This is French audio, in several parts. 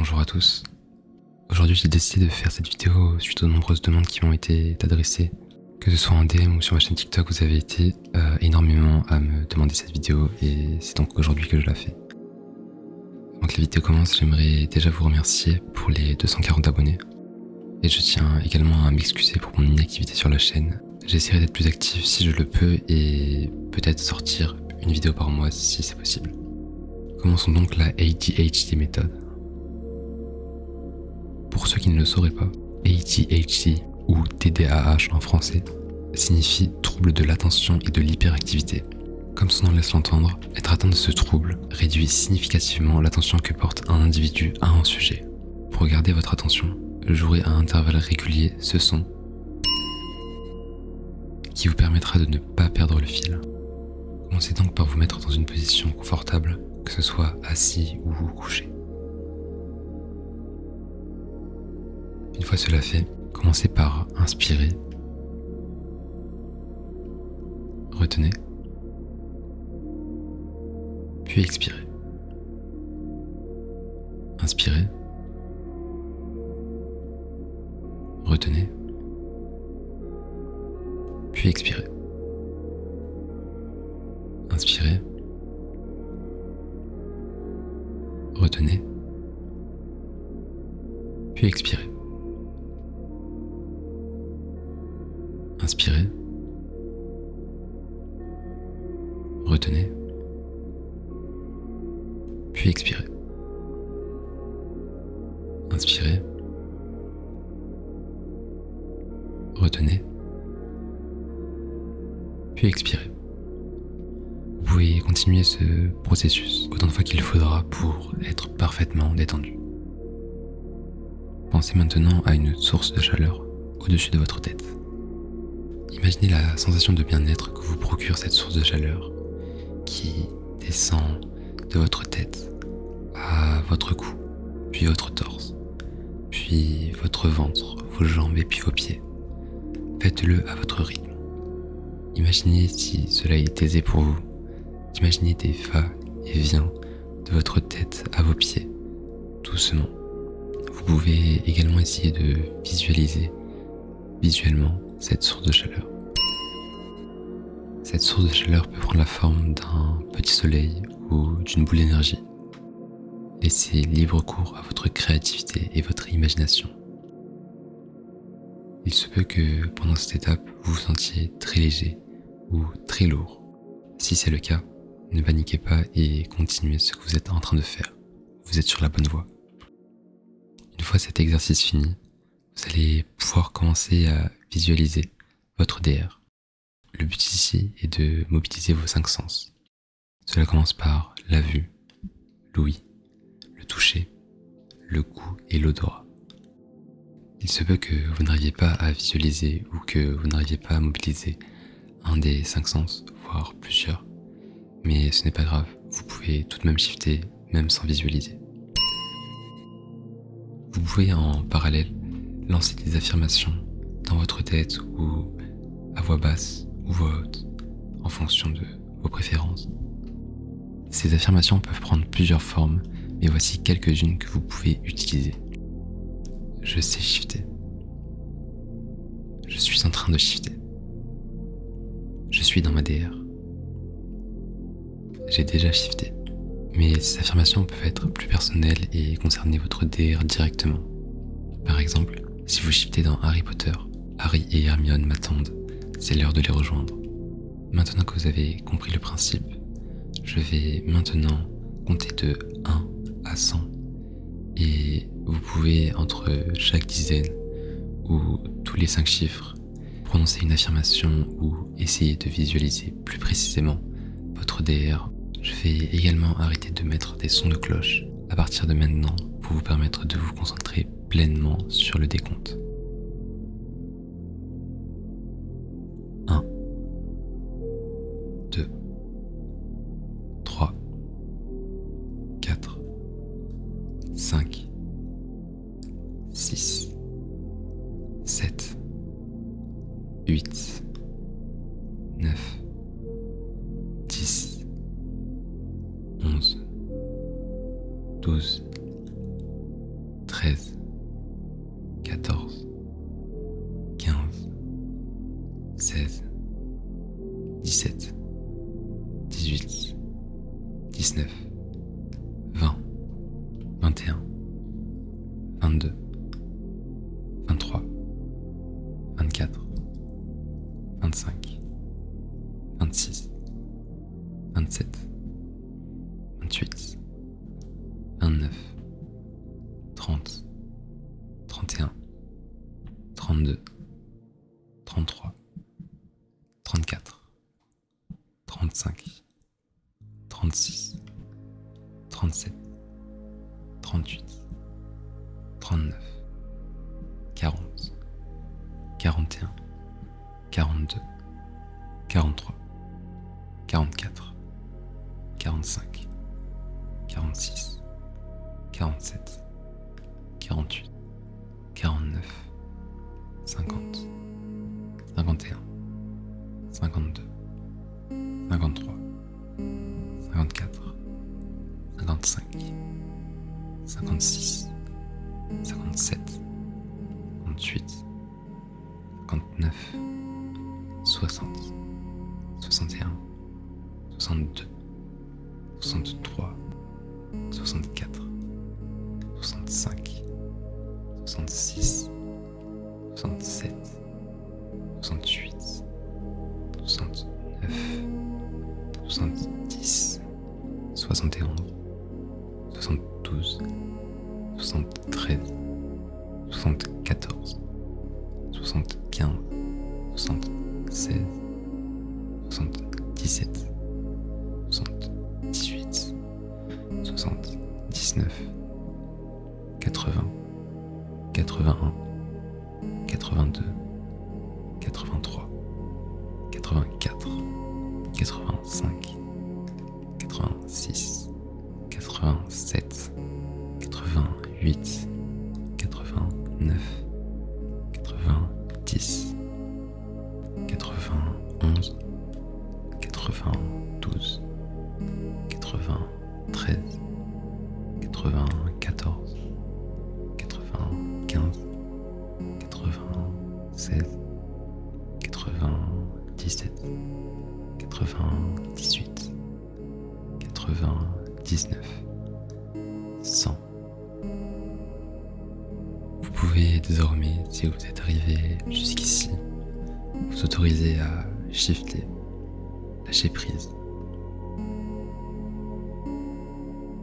Bonjour à tous. Aujourd'hui j'ai décidé de faire cette vidéo suite aux nombreuses demandes qui m'ont été adressées. Que ce soit en DM ou sur ma chaîne TikTok, vous avez été énormément à me demander cette vidéo et c'est donc aujourd'hui que je la fais. Avant que la vidéo commence, j'aimerais déjà vous remercier pour les 240 abonnés. Et je tiens également à m'excuser pour mon inactivité sur la chaîne. J'essaierai d'être plus actif si je le peux et peut-être sortir une vidéo par mois si c'est possible. Commençons donc la ADHD méthode. Pour ceux qui ne le sauraient pas, ADHD ou TDAH en français signifie trouble de l'attention et de l'hyperactivité. Comme son nom laisse l'entendre, être atteint de ce trouble réduit significativement l'attention que porte un individu à un sujet. Pour garder votre attention, jouez à intervalles réguliers ce son qui vous permettra de ne pas perdre le fil. Commencez donc par vous mettre dans une position confortable, que ce soit assis ou couché. Une fois cela fait, commencez par inspirer, retenez, puis expirez. Inspirez, retenez, puis expirez. Inspirez, retenez, puis expirez. Inspirez, retenez, puis expirez. Inspirez, retenez, puis expirez. Vous pouvez continuer ce processus autant de fois qu'il faudra pour être parfaitement détendu. Pensez maintenant à une source de chaleur au-dessus de votre tête. Imaginez la sensation de bien-être que vous procure cette source de chaleur qui descend de votre tête à votre cou, puis votre torse, puis votre ventre, vos jambes et puis vos pieds. Faites-le à votre rythme. Imaginez si cela est aisé pour vous, d'imaginer des va-et-vient de votre tête à vos pieds, doucement. Vous pouvez également essayer de visualiser visuellement cette source de chaleur. Cette source de chaleur peut prendre la forme d'un petit soleil ou d'une boule d'énergie. Laissez libre cours à votre créativité et votre imagination. Il se peut que pendant cette étape, vous vous sentiez très léger ou très lourd. Si c'est le cas, ne paniquez pas et continuez ce que vous êtes en train de faire. Vous êtes sur la bonne voie. Une fois cet exercice fini, vous allez pouvoir commencer à visualiser votre DR. Le but ici est de mobiliser vos 5 sens. Cela commence par la vue, l'ouïe, le toucher, le goût et l'odorat. Il se peut que vous n'arriviez pas à visualiser ou que vous n'arriviez pas à mobiliser un des 5 sens, voire plusieurs. Mais ce n'est pas grave, vous pouvez tout de même shifter, même sans visualiser. Vous pouvez en parallèle lancer des affirmations dans votre tête ou à voix basse ou voix haute, en fonction de vos préférences. Ces affirmations peuvent prendre plusieurs formes, mais voici quelques-unes que vous pouvez utiliser. Je sais shifter. Je suis en train de shifter. Je suis dans ma DR. J'ai déjà shifté. Mais ces affirmations peuvent être plus personnelles et concerner votre DR directement. Par exemple, si vous shiftez dans Harry Potter, Harry et Hermione m'attendent, c'est l'heure de les rejoindre. Maintenant que vous avez compris le principe, je vais maintenant compter de 1 à 100 et vous pouvez entre chaque dizaine ou tous les 5 chiffres prononcer une affirmation ou essayer de visualiser plus précisément votre DR. Je vais également arrêter de mettre des sons de cloche à partir de maintenant pour vous permettre de vous concentrer pleinement sur le décompte. 1, 2, 3, 4, 5, 6, 7, 8, 9, 10, 11, 12, 13, 14, 15, 16, 17, 18, 19, 20, 21, 22, 23, 24, 25, 26, 27, 28, 29, 30, 31, 32, 33, 34, 35, 36, 37, 38, 39, 40, 41, 42, 43, 44, 45, 46, 47, 48, 49, 50, 51, 52, 53, 54, 55, 56, 57, 58, 59, 60, 61, 62, 63, 64, 65, 66, 67, 68, 69, 70, 71, 72, 73, 74, 75, 76, 77, 78, 79, 80, 81, 82, 83, 84, 85, 86, 87, 88, 89, 90, 91, 92, 93, 94, 95, 96, 97, 98, 99, 100. Vous pouvez désormais, si vous êtes arrivé jusqu'ici, vous autoriser à shifter, lâcher prise.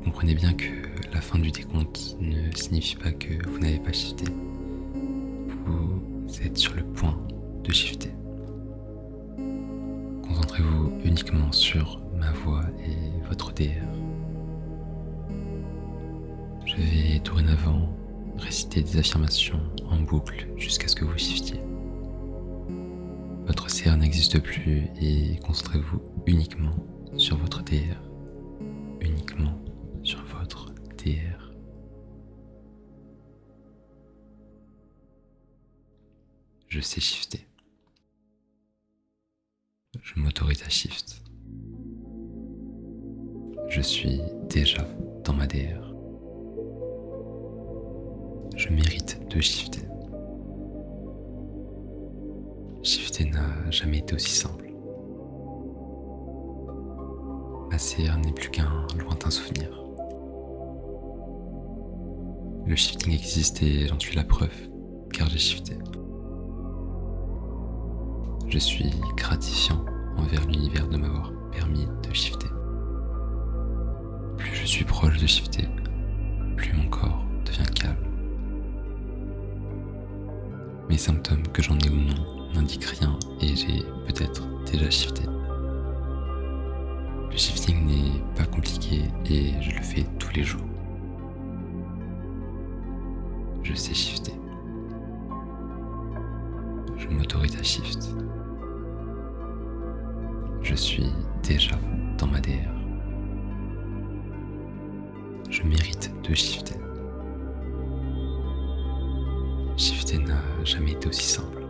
Comprenez bien que la fin du décompte ne signifie pas que vous n'avez pas shifté. Vous êtes sur le point de shifter. Concentrez-vous uniquement sur ma voix et votre DR. Je vais dorénavant réciter des affirmations en boucle jusqu'à ce que vous shiftiez. Votre CR n'existe plus et concentrez-vous uniquement sur votre DR. Uniquement sur votre DR. Je sais shifter. Je m'autorise à shift. Je suis déjà dans ma DR. Je mérite de shifter. Shifter n'a jamais été aussi simple. Ma CR n'est plus qu'un lointain souvenir. Le shifting existe et j'en suis la preuve, car j'ai shifté. Je suis gratifiant envers l'univers de m'avoir permis de shifter. Plus je suis proche de shifter, plus mon corps devient calme. Mes symptômes, que j'en ai ou non, n'indiquent rien et j'ai peut-être déjà shifté. Le shifting n'est pas compliqué et je le fais tous les jours. Je sais shifter. Je m'autorise à shift. Je suis déjà dans ma DR. Je mérite de shifter. Shifter n'a jamais été aussi simple.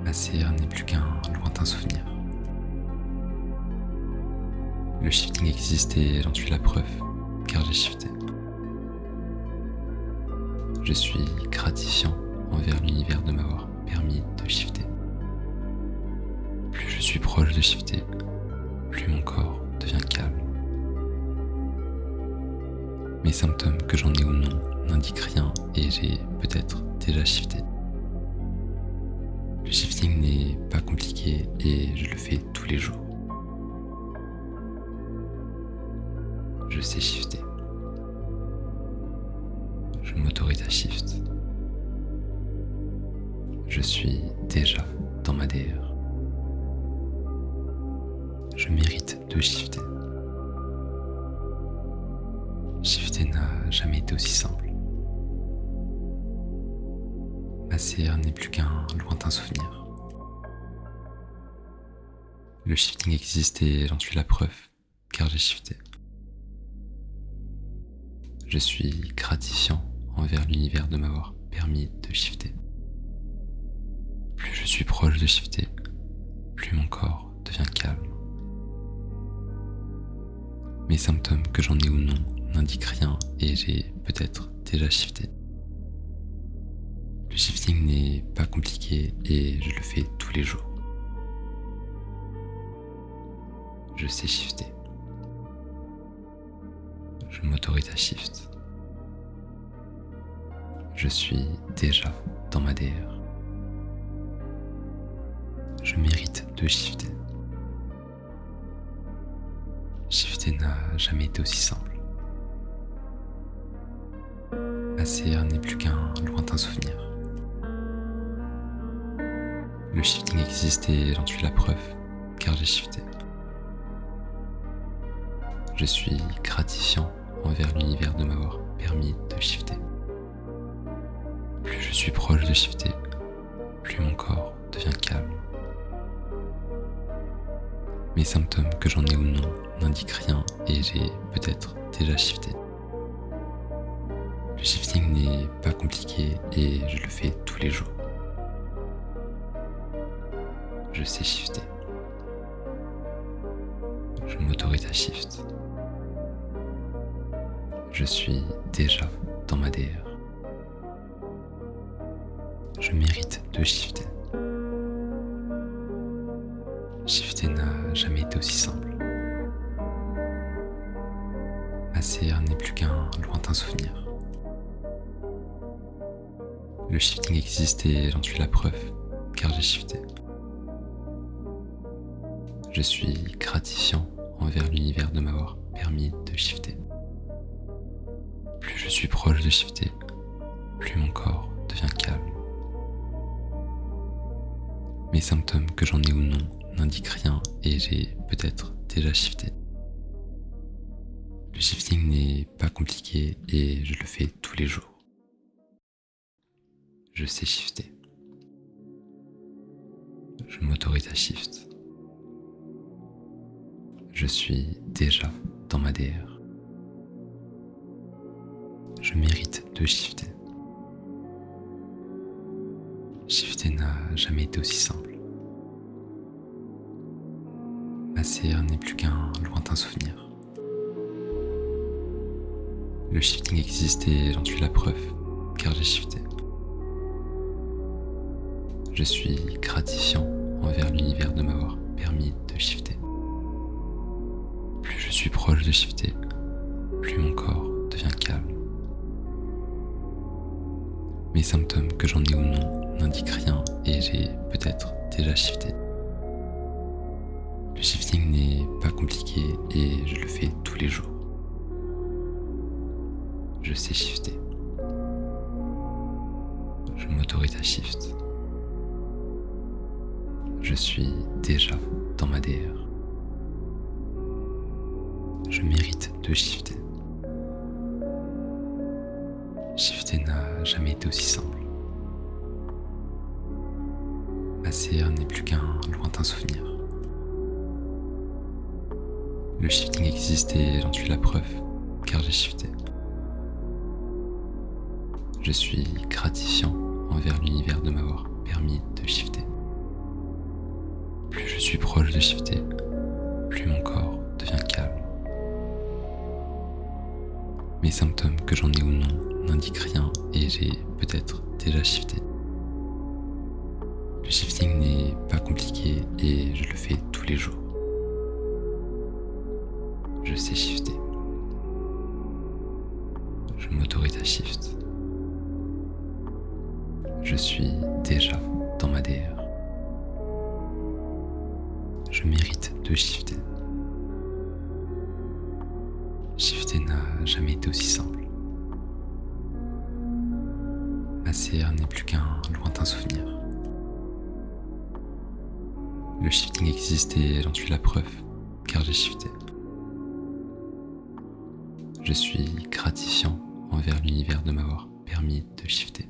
Ma CR n'est plus qu'un lointain souvenir. Le shifting existe et j'en suis la preuve, car j'ai shifté. Je suis gratifiant envers l'univers de m'avoir permis de shifter. Plus je suis proche de shifter, plus mon corps devient calme. Mes symptômes, que j'en ai ou non, n'indiquent rien et j'ai peut-être déjà shifté. Le shifting n'est pas compliqué et je le fais tous les jours. Je sais shifter. Je m'autorise à shift. Je suis déjà dans ma DR. Je mérite de shifter. Shifter n'a jamais été aussi simple. Ma CR n'est plus qu'un lointain souvenir. Le shifting existe et j'en suis la preuve, car j'ai shifté. Je suis gratifiant envers l'univers de m'avoir permis de shifter. Plus je suis proche de shifter, plus mon corps devient calme. Mes symptômes, que j'en ai ou non, n'indiquent rien et j'ai peut-être déjà shifté. Le shifting n'est pas compliqué et je le fais tous les jours. Je sais shifter. Je m'autorise à shift. Je suis déjà dans ma DR. Je mérite de shifter. Shifter n'a jamais été aussi simple. Ma CR n'est plus qu'un lointain souvenir. Le shifting existe et j'en suis la preuve, car j'ai shifté. Je suis gratifiant envers l'univers de m'avoir permis de shifter. Plus je suis proche de shifter, plus mon corps devient calme. Mes symptômes, que j'en ai ou non, n'indiquent rien et j'ai peut-être déjà shifté. Le shifting n'est pas compliqué et je le fais tous les jours. Je sais shifter. Je m'autorise à shift. Je suis déjà dans ma DR. Je mérite de shifter. Shifter n'a jamais été aussi simple. Ma CR n'est plus qu'un lointain souvenir. Le shifting existe et j'en suis la preuve, car j'ai shifté. Je suis gratifiant envers l'univers de m'avoir permis de shifter. Plus je suis proche de shifter, plus mon corps devient calme. Mes symptômes, que j'en ai ou non, n'indiquent rien et j'ai peut-être déjà shifté. Le shifting n'est pas compliqué et je le fais tous les jours. Je sais shifter. Je m'autorise à shift. Je suis déjà dans ma DR. Je mérite de shifter. Shifter n'a jamais été aussi simple. Ma CR n'est plus qu'un lointain souvenir. Le shifting existe et j'en suis la preuve, car j'ai shifté. Je suis gratifiant envers l'univers de m'avoir permis de shifter. Plus je suis proche de shifter, plus mon corps devient calme. Mes symptômes, que j'en ai ou non, n'indiquent rien et j'ai peut-être déjà shifté. Le shifting n'est pas compliqué et je le fais tous les jours. Je sais shifter. Je m'autorise à shift. Je suis déjà dans ma DR. Je mérite de shifter. Shifter n'a jamais été aussi simple. Ma CR n'est plus qu'un lointain souvenir. Le shifting existe et j'en suis la preuve, car j'ai shifté. Je suis gratifiant envers l'univers de m'avoir permis de shifter. Plus je suis proche de shifter, plus mon corps devient calme. Mes symptômes, que j'en ai ou non, n'indique rien et j'ai peut-être déjà shifté. Le shifting n'est pas compliqué et je le fais tous les jours. Je sais shifter. Je m'autorise à shift. Je suis déjà dans ma DR. Je mérite de shifter. Shifter n'a jamais été aussi simple. Ma CR n'est plus qu'un lointain souvenir. Le shifting existe et j'en suis la preuve, car j'ai shifté. Je suis gratifiant envers l'univers de m'avoir permis de shifter.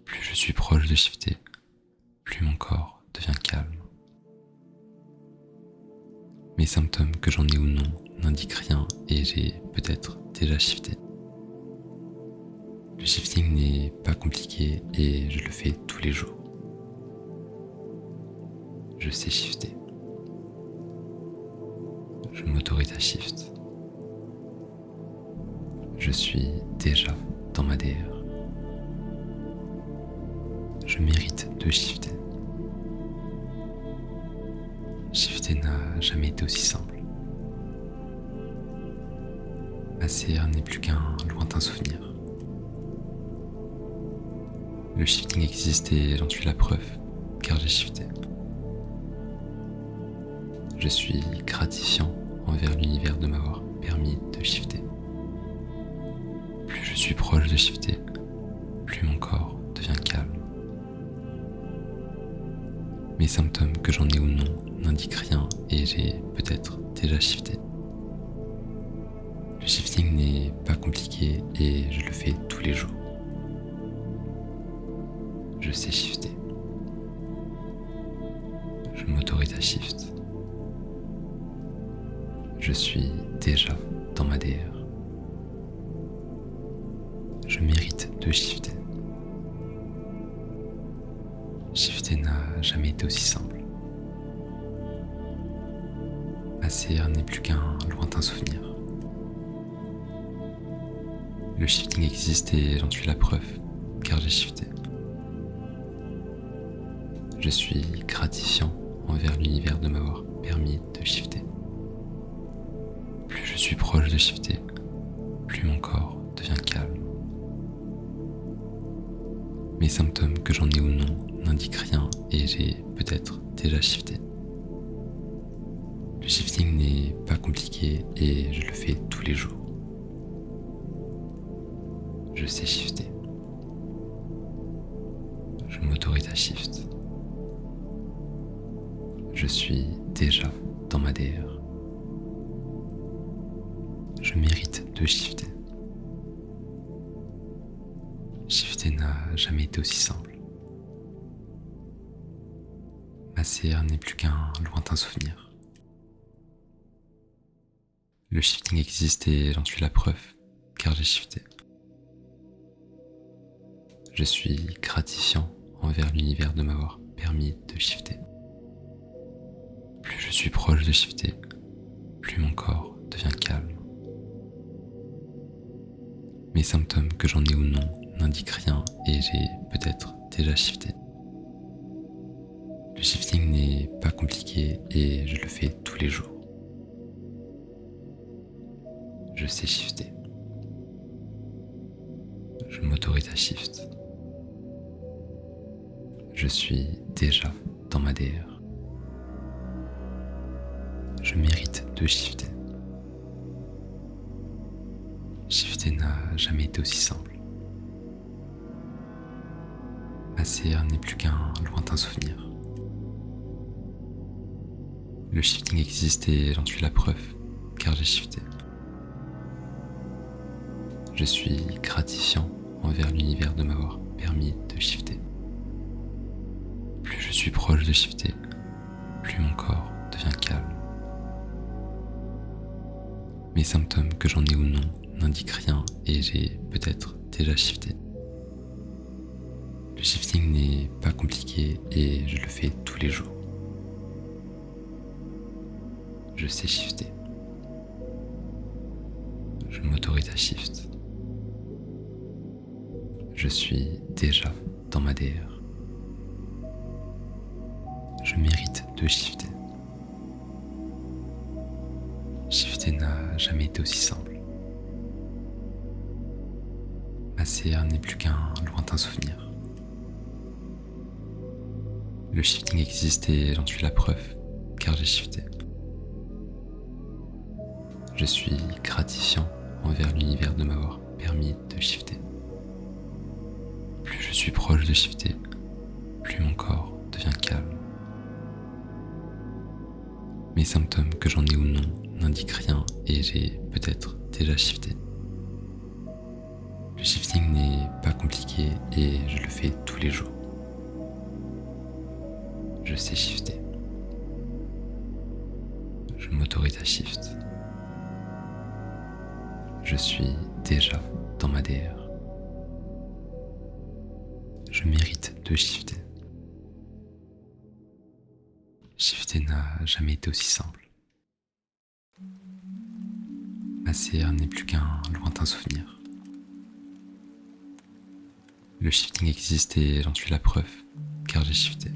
Plus je suis proche de shifter, plus mon corps devient calme. Mes symptômes, que j'en ai ou non, n'indiquent rien et j'ai peut-être déjà shifté. Le shifting n'est pas compliqué et je le fais tous les jours. Je sais shifter. Je m'autorise à shift. Je suis déjà dans ma DR. Je mérite de shifter. Shifter n'a jamais été aussi simple. Ma CR n'est plus qu'un lointain souvenir. Le shifting existe et j'en suis la preuve, car j'ai shifté. Je suis gratifiant envers l'univers de m'avoir permis de shifter. Plus je suis proche de shifter, plus mon corps devient calme. Mes symptômes, que j'en ai ou non, n'indiquent rien et j'ai peut-être déjà shifté. Le shifting n'est pas compliqué et je le fais tous les jours. Je sais shifter. Je m'autorise à shift. Je suis déjà dans ma DR. Je mérite de shifter. Shifter n'a jamais été aussi simple. Ma CR n'est plus qu'un lointain souvenir. Le shifting existe et j'en suis la preuve, car j'ai shifté. Je suis gratifiant envers l'univers de m'avoir permis de shifter. Plus je suis proche de shifter, plus mon corps devient calme. Mes symptômes, que j'en ai ou non, n'indiquent rien et j'ai peut-être déjà shifté. Le shifting n'est pas compliqué et je le fais tous les jours. Je sais shifter. Je m'autorise à shift. Je suis déjà dans ma DR. Je mérite de shifter. Shifter n'a jamais été aussi simple. Ma CR n'est plus qu'un lointain souvenir. Le shifting existe et j'en suis la preuve, car j'ai shifté. Je suis gratifiant envers l'univers de m'avoir permis de shifter. Plus je suis proche de shifter, plus mon corps devient calme. Mes symptômes, que j'en ai ou non, n'indiquent rien et j'ai peut-être déjà shifté. Le shifting n'est pas compliqué et je le fais tous les jours. Je sais shifter. Je m'autorise à shift. Je suis déjà dans ma DR. Je mérite de shifter. Shifter n'a jamais été aussi simple. Ma CR n'est plus qu'un lointain souvenir. Le shifting existe et j'en suis la preuve, car j'ai shifté. Je suis gratifiant envers l'univers de m'avoir permis de shifter. Plus je suis proche de shifter, plus mon corps devient calme. Mes symptômes, que j'en ai ou non, n'indiquent rien et j'ai peut-être déjà shifté. Le shifting n'est pas compliqué et je le fais tous les jours. Je sais shifter. Je m'autorise à shift. Je suis déjà dans ma DR. Je mérite de shifter. Shifter n'a jamais été aussi simple. Ma CR n'est plus qu'un lointain souvenir. Le shifting existe et j'en suis la preuve, car j'ai shifté. Je suis gratifiant envers l'univers de m'avoir permis de shifter. Plus je suis proche de shifter, plus mon corps devient calme. Mes symptômes, que j'en ai ou non, n'indiquent rien et j'ai peut-être déjà shifté. Le shifting n'est pas compliqué et je le fais tous les jours. Je sais shifter. Je m'autorise à shift. Je suis déjà dans ma DR. Je mérite de shifter. Shifter n'a jamais été aussi simple. Ma CR n'est plus qu'un lointain souvenir. Le shifting existe et j'en suis la preuve, car j'ai shifté.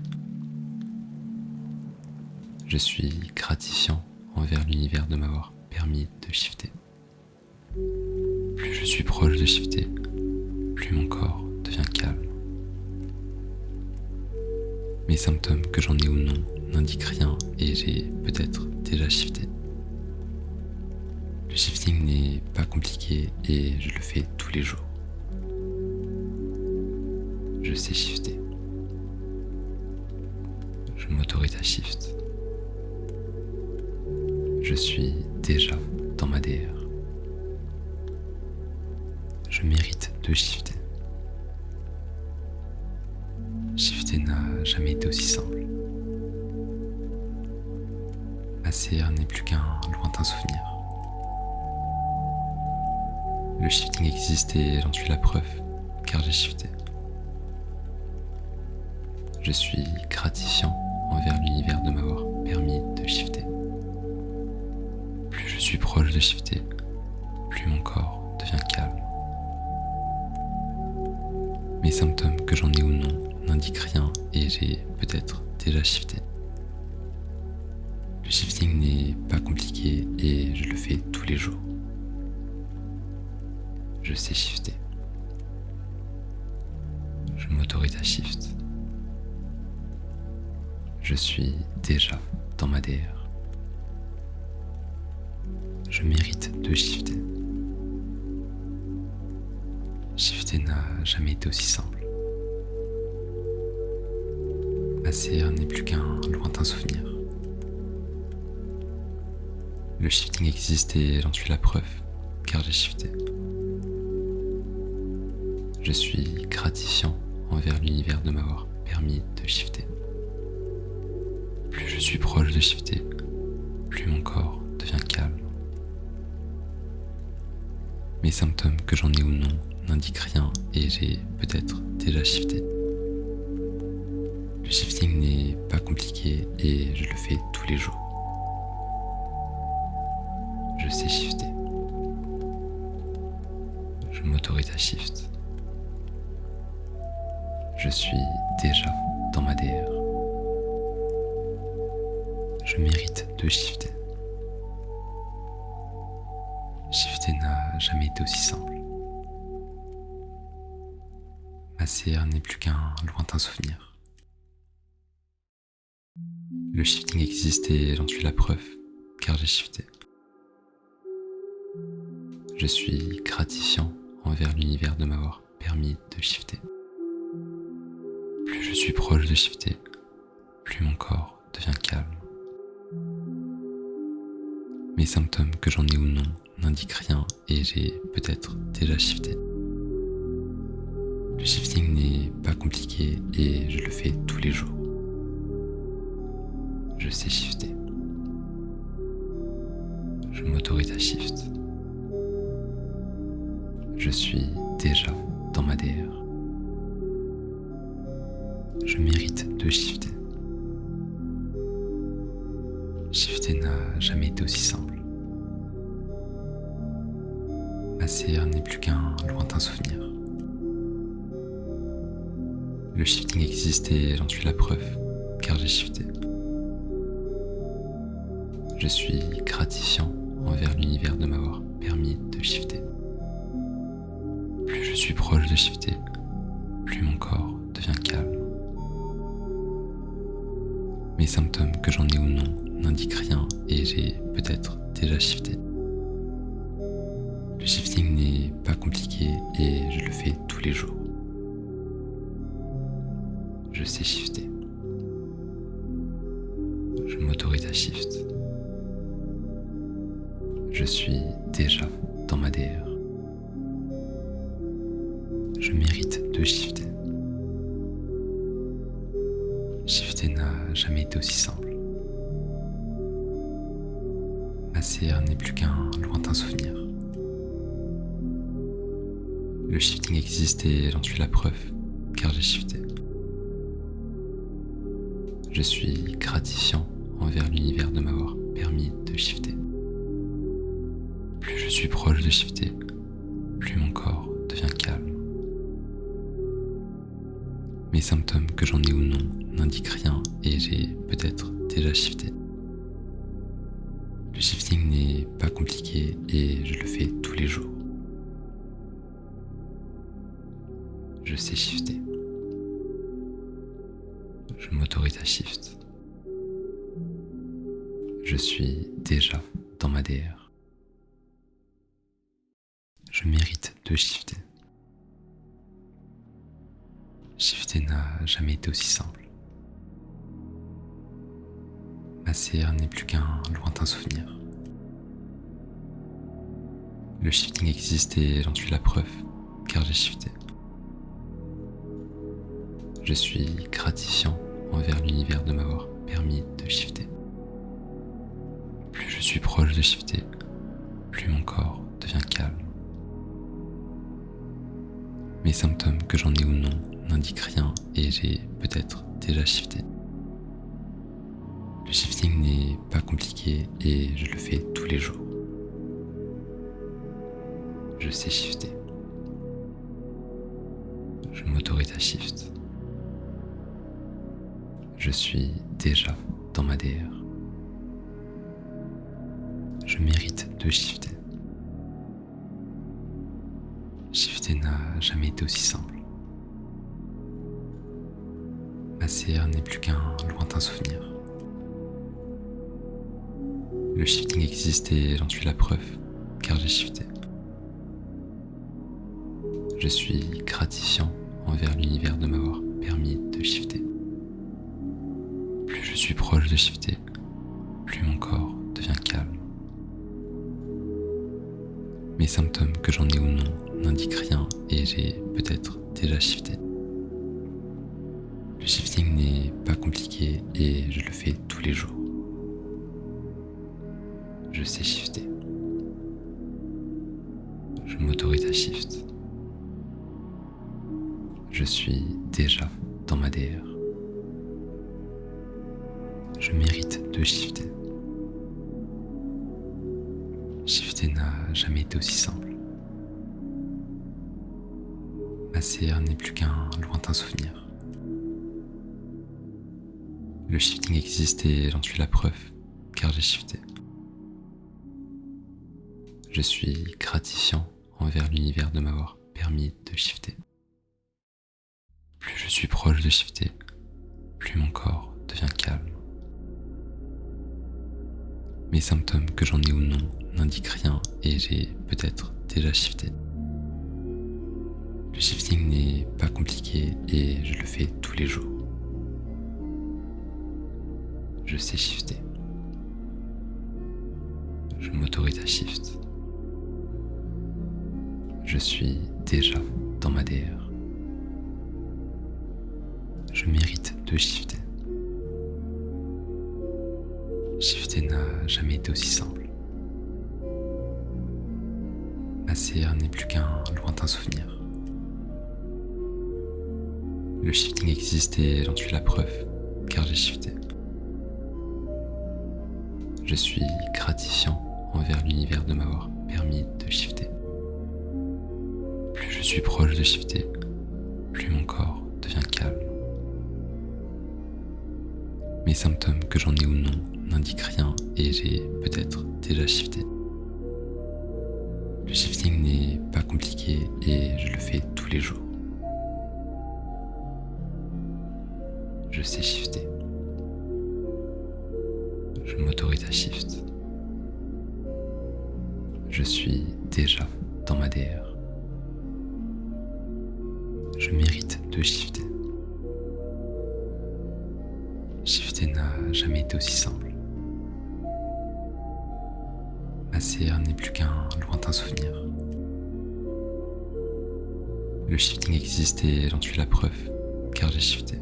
Je suis gratifiant envers l'univers de m'avoir permis de shifter. Plus je suis proche de shifter, plus mon corps devient calme. Mes symptômes, que j'en ai ou non, n'indiquent rien et j'ai peut-être déjà shifté. Le shifting n'est pas compliqué et je le fais tous les jours. Je sais shifter. Je m'autorise à shift. Je suis déjà dans ma DR. Je mérite de shifter. Shifter n'a jamais été aussi simple. Ma CR n'est plus qu'un lointain souvenir. Le shifting existe et j'en suis la preuve, car j'ai shifté. Je suis gratifiant envers l'univers de m'avoir permis de shifter. Plus je suis proche de shifter, plus mon corps devient calme. Mes symptômes, que j'en ai ou non, n'indiquent rien et j'ai peut-être déjà shifté. Le shifting n'est pas compliqué et je le fais tous les jours. Je sais shifter. Je m'autorise à shift. Je suis déjà dans ma DR. Je mérite de shifter. Shifter n'a jamais été aussi simple. Ma CR n'est plus qu'un lointain souvenir. Le shifting existe et j'en suis la preuve, car j'ai shifté. Je suis gratifiant envers l'univers de m'avoir permis de shifter. Plus je suis proche de shifter, plus mon corps devient calme. Mes symptômes, que j'en ai ou non, n'indiquent rien et j'ai peut-être déjà shifté. Le shifting n'est pas compliqué et je le fais tous les jours. Je sais shifter. Je m'autorise à shift. Je suis déjà dans ma DR. Je mérite de shifter. Shifter n'a jamais été aussi simple. Ma CR n'est plus qu'un lointain souvenir. Le shifting existe et j'en suis la preuve, car j'ai shifté. Je suis gratifiant envers l'univers de m'avoir permis de shifter. Plus je suis proche de shifter, plus mon corps devient calme. Mes symptômes, que j'en ai ou non, n'indiquent rien et j'ai peut-être déjà shifté. Le shifting n'est pas compliqué et je le fais tous les jours. Je sais shifter. Je m'autorise à shift. Je suis déjà dans ma DR. Je mérite de shifter. Shifter n'a jamais été aussi simple. Ma CR n'est plus qu'un lointain souvenir. Le shifting existe et j'en suis la preuve, car j'ai shifté. Je suis gratifiant envers l'univers de m'avoir permis de shifter. Plus je suis proche de shifter, plus mon corps devient calme. Mes symptômes, que j'en ai ou non, n'indiquent rien et j'ai peut-être déjà shifté. Le shifting n'est pas compliqué et je le fais tous les jours. Je sais shifter. Je m'autorise à shift. Je suis déjà dans ma DR. Je mérite de shifter. Shifter n'a jamais été aussi simple. Ma CR n'est plus qu'un lointain souvenir. Le shifting existe et j'en suis la preuve, car j'ai shifté. Je suis gratifiant envers l'univers de m'avoir permis de shifter. Plus je suis proche de shifter, plus mon corps devient calme. Mes symptômes, que j'en ai ou non, n'indiquent rien et j'ai peut-être déjà shifté. Le shifting n'est pas compliqué et je le fais tous les jours. Je sais shifter. Je m'autorise à shift. Je suis déjà dans ma DR. Je mérite de shifter. Shifter n'a jamais été aussi simple. Ma CR n'est plus qu'un lointain souvenir. Le shifting existe et j'en suis la preuve, car j'ai shifté. Je suis gratifiant envers l'univers de m'avoir permis de shifter. Plus je suis proche de shifter, plus mon corps devient calme. Mes symptômes, que j'en ai ou non, n'indiquent rien et j'ai peut-être déjà shifté. Le shifting n'est pas compliqué et je le fais tous les jours. Je sais shifter. Je m'autorise à shift. Je suis déjà dans ma DR. Je mérite de shifter. Shifter n'a jamais été aussi simple. Ma CR n'est plus qu'un lointain souvenir. Le shifting existe et j'en suis la preuve, car j'ai shifté. Je suis gratifiant envers l'univers de m'avoir permis de shifter. Plus je suis proche de shifter, plus mon corps devient calme. Mes symptômes, que j'en ai ou non, n'indiquent rien et j'ai peut-être déjà shifté. Le shifting n'est pas compliqué et je le fais tous les jours. Je sais shifter. Je m'autorise à shift. Je suis déjà dans ma DR. Je mérite de shifter. Shifter n'a jamais été aussi simple. Ma CR n'est plus qu'un lointain souvenir. Le shifting existe et j'en suis la preuve, car j'ai shifté. Je suis gratifiant envers l'univers de m'avoir permis de shifter. Plus je suis proche de shifter, plus mon corps devient calme. Mes symptômes, que j'en ai ou non, n'indiquent rien et j'ai peut-être déjà shifté. Le shifting n'est pas compliqué et je le fais tous les jours. Je sais shifter. Je m'autorise à shift. Je suis déjà dans ma DR. Je mérite de shifter. Shifter n'a jamais été aussi simple. Ma CR n'est plus qu'un lointain souvenir. Le shifting existe et j'en suis la preuve, car j'ai shifté. Je suis gratifiant envers l'univers de m'avoir permis de shifter. Plus je suis proche de shifter, plus mon corps devient calme. Mes symptômes, que j'en ai ou non, n'indiquent rien et j'ai peut-être déjà shifté. Le shifting n'est pas compliqué et je le fais tous les jours. Je sais shifter. Je m'autorise à shift. Je suis déjà dans ma DR. Je mérite de shifter. Shifter n'a jamais été aussi simple. Ma CR n'est plus qu'un lointain souvenir. Le shifting existe et j'en suis la preuve, car j'ai shifté.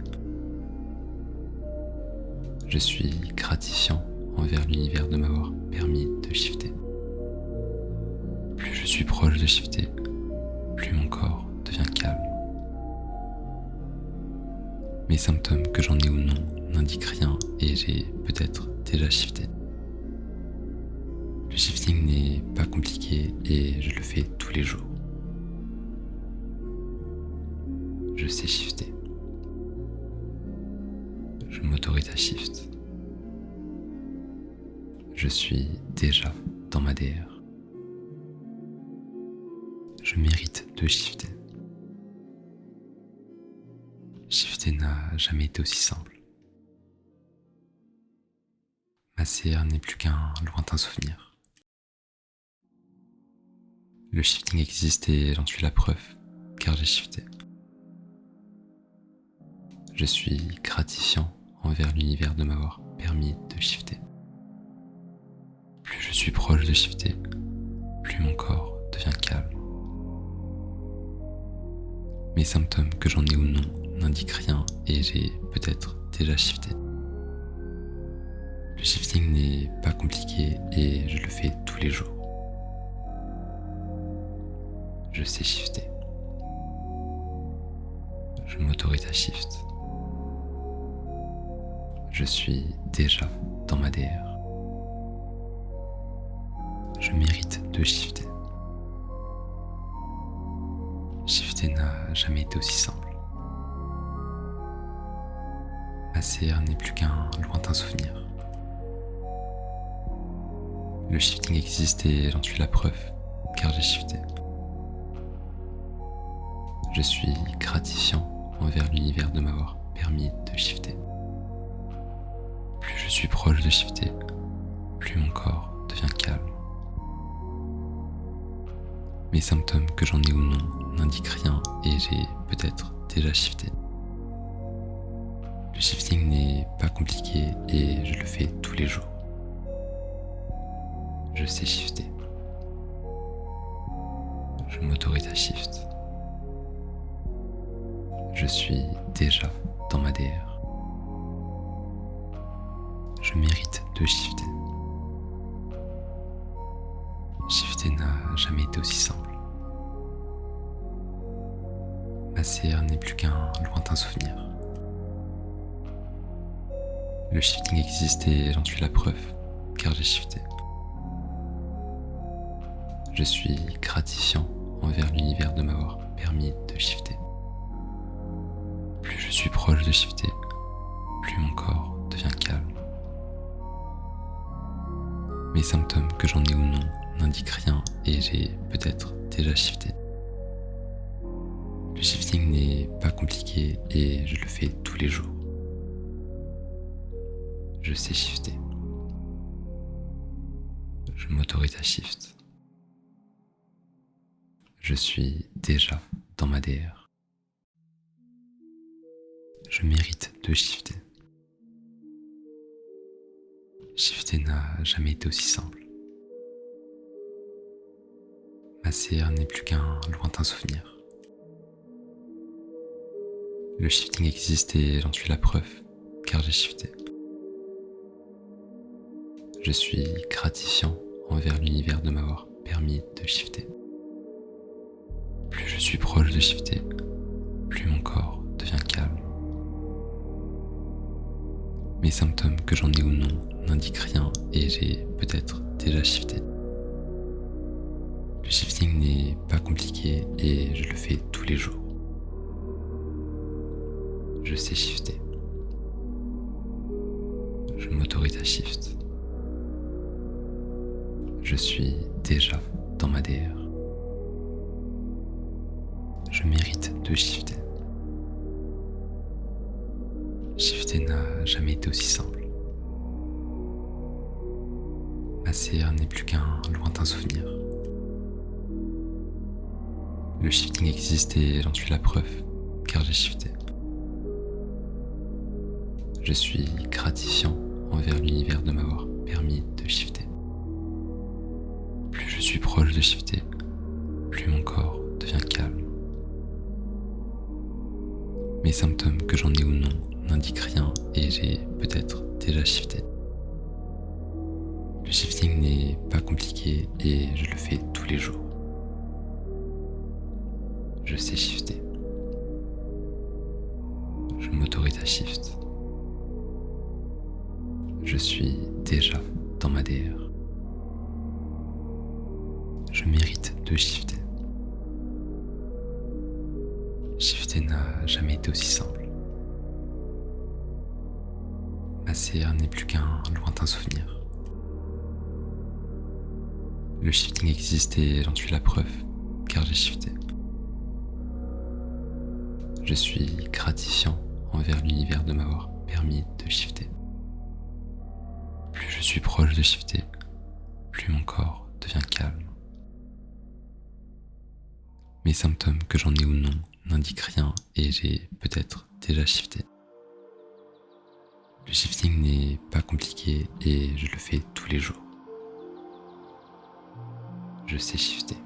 Je suis gratifiant envers l'univers de m'avoir permis de shifter. Plus je suis proche de shifter, plus mon corps devient calme. Mes symptômes, que j'en ai ou non, n'indiquent rien et j'ai peut-être déjà shifté. Le shifting n'est pas compliqué et je le fais tous les jours. Je sais shifter. Je m'autorise à shift. Je suis déjà dans ma DR. Je mérite de shifter. Shifter n'a jamais été aussi simple. Ma CR n'est plus qu'un lointain souvenir. Le shifting existe et j'en suis la preuve, car j'ai shifté. Je suis gratifiant envers l'univers de m'avoir permis de shifter. Plus je suis proche de shifter, plus mon corps devient calme. Mes symptômes, que j'en ai ou non, n'indiquent rien et j'ai peut-être déjà shifté. Le shifting n'est pas compliqué et je le fais tous les jours. Je sais shifter. Je m'autorise à shift. Je suis déjà dans ma DR. Je mérite de shifter. Shifter n'a jamais été aussi simple. Ma CR n'est plus qu'un lointain souvenir. Le shifting existe et j'en suis la preuve, car j'ai shifté. Je suis gratifiant envers l'univers de m'avoir permis de shifter. Plus je suis proche de shifter, plus mon corps devient calme. Mes symptômes, que j'en ai ou non, n'indiquent rien et j'ai peut-être déjà shifté. Le shifting n'est pas compliqué et je le fais tous les jours. Je sais shifter. Je m'autorise à shift. Je suis déjà dans ma DR. Je mérite de shifter. Shifter n'a jamais été aussi simple. Ma CR n'est plus qu'un lointain souvenir. Le shifting existe et j'en suis la preuve, car j'ai shifté. Je suis gratifiant envers l'univers de m'avoir permis de shifter. Plus je suis proche de shifter, plus mon corps devient calme. Mes symptômes, que j'en ai ou non, n'indiquent rien et j'ai peut-être déjà shifté. Le shifting n'est pas compliqué et je le fais tous les jours. Je sais shifter. Je m'autorise à shift. Je suis déjà dans ma DR. Je mérite de shifter. Shifter n'a jamais été aussi simple. Ma CR n'est plus qu'un lointain souvenir. Le shifting existe et j'en suis la preuve, car j'ai shifté. Je suis gratifiant envers l'univers de m'avoir permis de shifter. Plus je suis proche de shifter, plus mon corps devient calme. Mes symptômes, que j'en ai ou non, n'indiquent rien et j'ai peut-être déjà shifté. Le shifting n'est pas compliqué et je le fais tous les jours. Je sais shifter. Je m'autorise à shift. Je suis déjà dans ma DR. Je mérite de shifter. Shifter n'a jamais été aussi simple. Ma CR n'est plus qu'un lointain souvenir. Le shifting existe et j'en suis la preuve, car j'ai shifté. Je suis gratifiant envers l'univers de m'avoir permis de shifter. Plus je suis proche de shifter, plus mon corps devient calme. Mes symptômes, que j'en ai ou non, n'indiquent rien et j'ai peut-être déjà shifté. Le shifting n'est pas compliqué et je le fais tous les jours. Je sais shifter. Je m'autorise à shift. Je suis déjà dans ma DR. Je mérite de shifter. Shifter n'a jamais été aussi simple. Ma CR n'est plus qu'un lointain souvenir. Le shifting existe et j'en suis la preuve, car j'ai shifté. Je suis gratifiant envers l'univers de m'avoir permis de shifter. Plus je suis proche de shifter, plus mon corps devient calme. Mes symptômes, que j'en ai ou non, n'indiquent rien et j'ai peut-être déjà shifté. Le shifting n'est pas compliqué et je le fais tous les jours. Je sais shifter.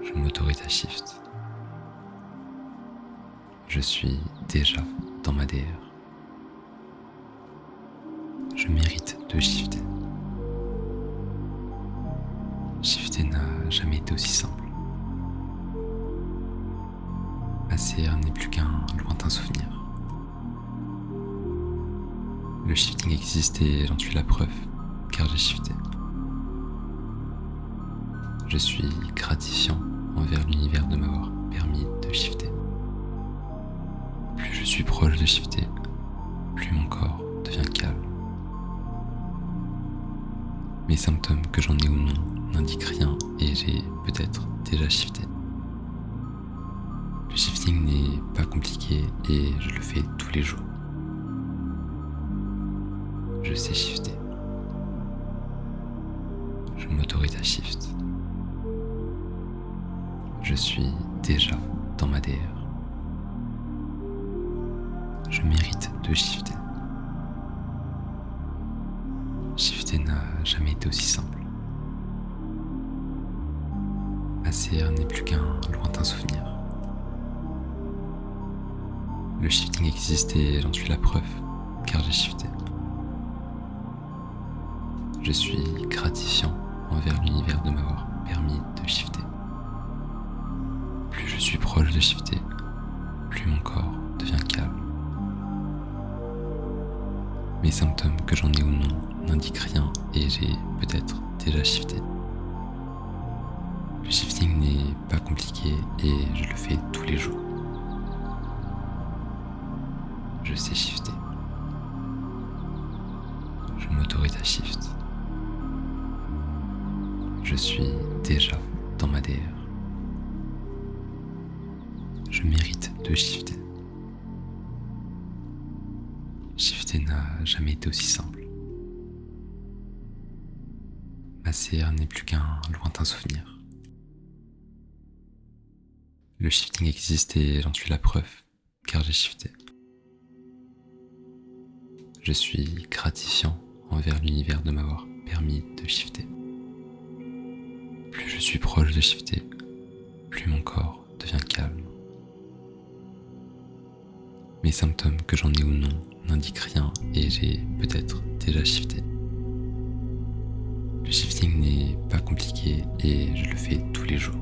Je m'autorise à shift. Je suis déjà dans ma DR. Je mérite de shifter. Shifter n'a jamais été aussi simple. Ma CR n'est plus qu'un lointain souvenir. Le shifting existe et j'en suis la preuve, car j'ai shifté. Je suis gratifiant envers l'univers de m'avoir permis de shifter. Plus je suis proche de shifter, plus mon corps devient calme. Mes symptômes, que j'en ai ou non, n'indiquent rien et j'ai peut-être déjà shifté. Le shifting n'est pas compliqué et je le fais tous les jours. Je sais shifter. Je m'autorise à shift. Je suis déjà dans ma DR. Je mérite de shifter. Shifter n'a jamais été aussi simple. Ma CR n'est plus qu'un lointain souvenir. Le shifting existe et j'en suis la preuve, car j'ai shifté. Je suis gratifiant envers l'univers de m'avoir permis de shifter. Plus je suis proche de shifter, plus mon corps devient calme. Mes symptômes, que j'en ai ou non, n'indiquent rien et j'ai peut-être déjà shifté. Le shifting n'est pas compliqué et je le fais tous les jours. Je sais shifter. Je m'autorise à shift. Je suis déjà dans ma DR. Je mérite de shifter. Shifter n'a jamais été aussi simple. Ma CR n'est plus qu'un lointain souvenir. Le shifting existe et j'en suis la preuve, car j'ai shifté. Je suis gratifiant envers l'univers de m'avoir permis de shifter. Plus je suis proche de shifter, plus mon corps devient calme. Mes symptômes, que j'en ai ou non, n'indiquent rien et j'ai peut-être déjà shifté. Le shifting n'est pas compliqué et je le fais tous les jours.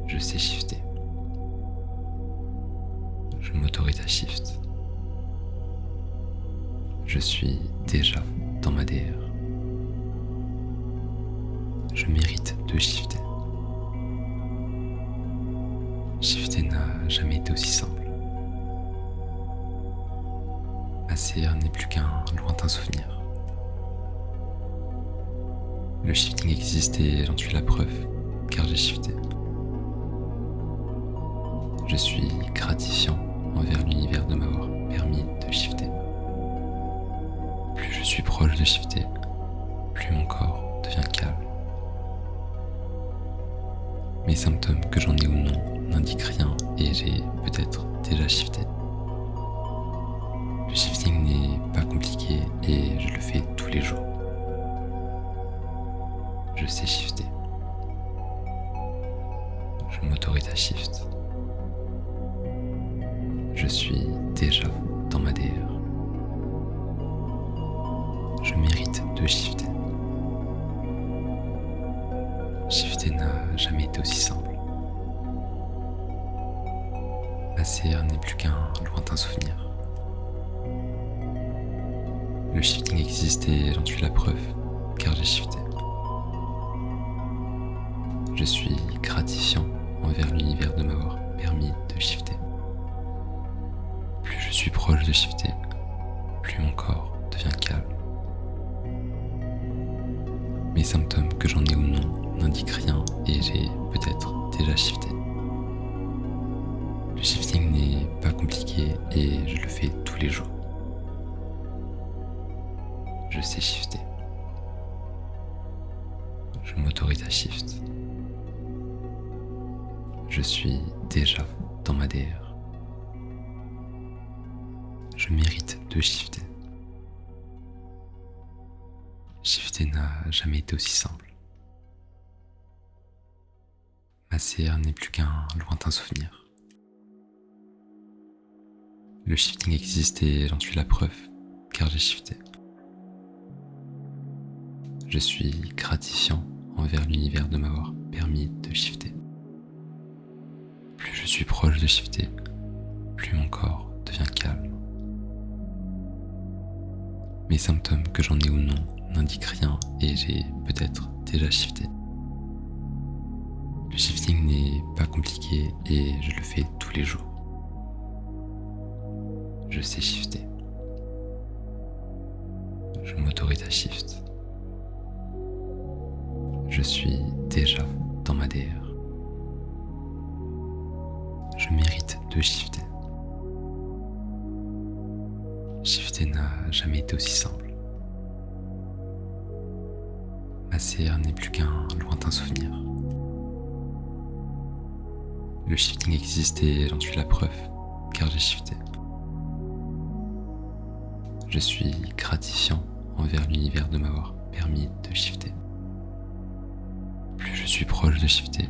Je sais shifter. Je m'autorise à shift. Je suis déjà dans ma DR. Je mérite de shifter. Shifter n'a jamais été aussi simple. Ma CR n'est plus qu'un lointain souvenir. Le shifting existe et j'en suis la preuve, car j'ai shifté. Je suis gratifiant envers l'univers de m'avoir permis de shifter. Plus je suis proche de shifter, plus mon corps devient calme. Mes symptômes, que j'en ai ou non, n'indiquent rien et j'ai peut-être déjà shifté. Le shifting n'est pas compliqué et je le fais tous les jours. Je sais shifter. Je m'autorise à shift. Je suis déjà dans ma DR. Je mérite de shifter. Shifter n'a jamais été aussi simple. Ma CR n'est plus qu'un lointain souvenir. Le shifting existe et j'en suis la preuve, car j'ai shifté. Je suis gratifiant envers l'univers de m'avoir permis de shifter. Plus je suis proche de shifter, plus mon corps devient calme. Mes symptômes, que j'en ai ou non, n'indiquent rien et j'ai peut-être déjà shifté. Le shifting n'est pas compliqué et je le fais tous les jours. Je sais shifter. Je m'autorise à shift. Je suis déjà dans ma DR. Je mérite de shifter. Shifter n'a jamais été aussi simple. Ma CR n'est plus qu'un lointain souvenir. Le shifting existe et j'en suis la preuve, car j'ai shifté. Je suis gratifiant envers l'univers de m'avoir permis de shifter. Plus je suis proche de shifter, plus mon corps devient calme. Mes symptômes, que j'en ai ou non, n'indiquent rien et j'ai peut-être déjà shifté. Le shifting n'est pas compliqué et je le fais tous les jours. Je sais shifter. Je m'autorise à shift. Je suis déjà dans ma DR. Je mérite de shifter. Shifter n'a jamais été aussi simple. Ma CR n'est plus qu'un lointain souvenir. Le shifting existe et j'en suis la preuve, car j'ai shifté. Je suis gratifiant envers l'univers de m'avoir permis de shifter. Plus je suis proche de shifter,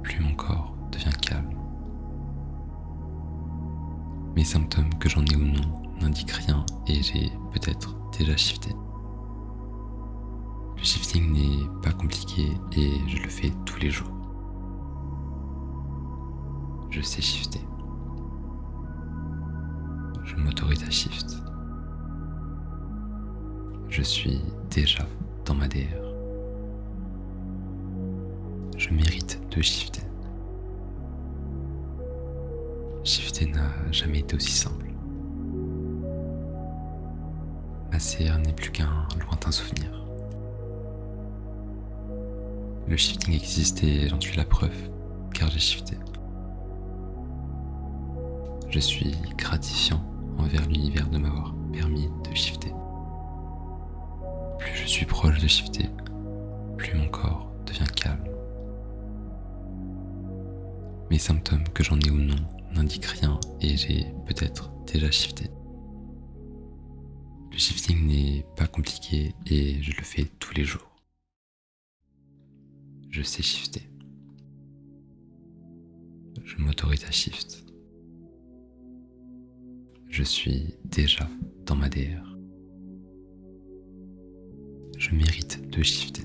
plus mon corps devient calme. Mes symptômes, que j'en ai ou non, n'indiquent rien et j'ai peut-être déjà shifté. Le shifting n'est pas compliqué et je le fais tous les jours. Je sais shifter. Je m'autorise à shift. Je suis déjà dans ma DR. Je mérite de shifter. Shifter n'a jamais été aussi simple. Ma CR n'est plus qu'un lointain souvenir. Le shifting existe et j'en suis la preuve, car j'ai shifté. Je suis gratifiant envers l'univers de m'avoir permis de shifter. Plus je suis proche de shifter, plus mon corps devient calme. Mes symptômes, que j'en ai ou non, n'indiquent rien et j'ai peut-être déjà shifté. Le shifting n'est pas compliqué et je le fais tous les jours. Je sais shifter. Je m'autorise à shift. Je suis déjà dans ma DR. Je mérite de shifter.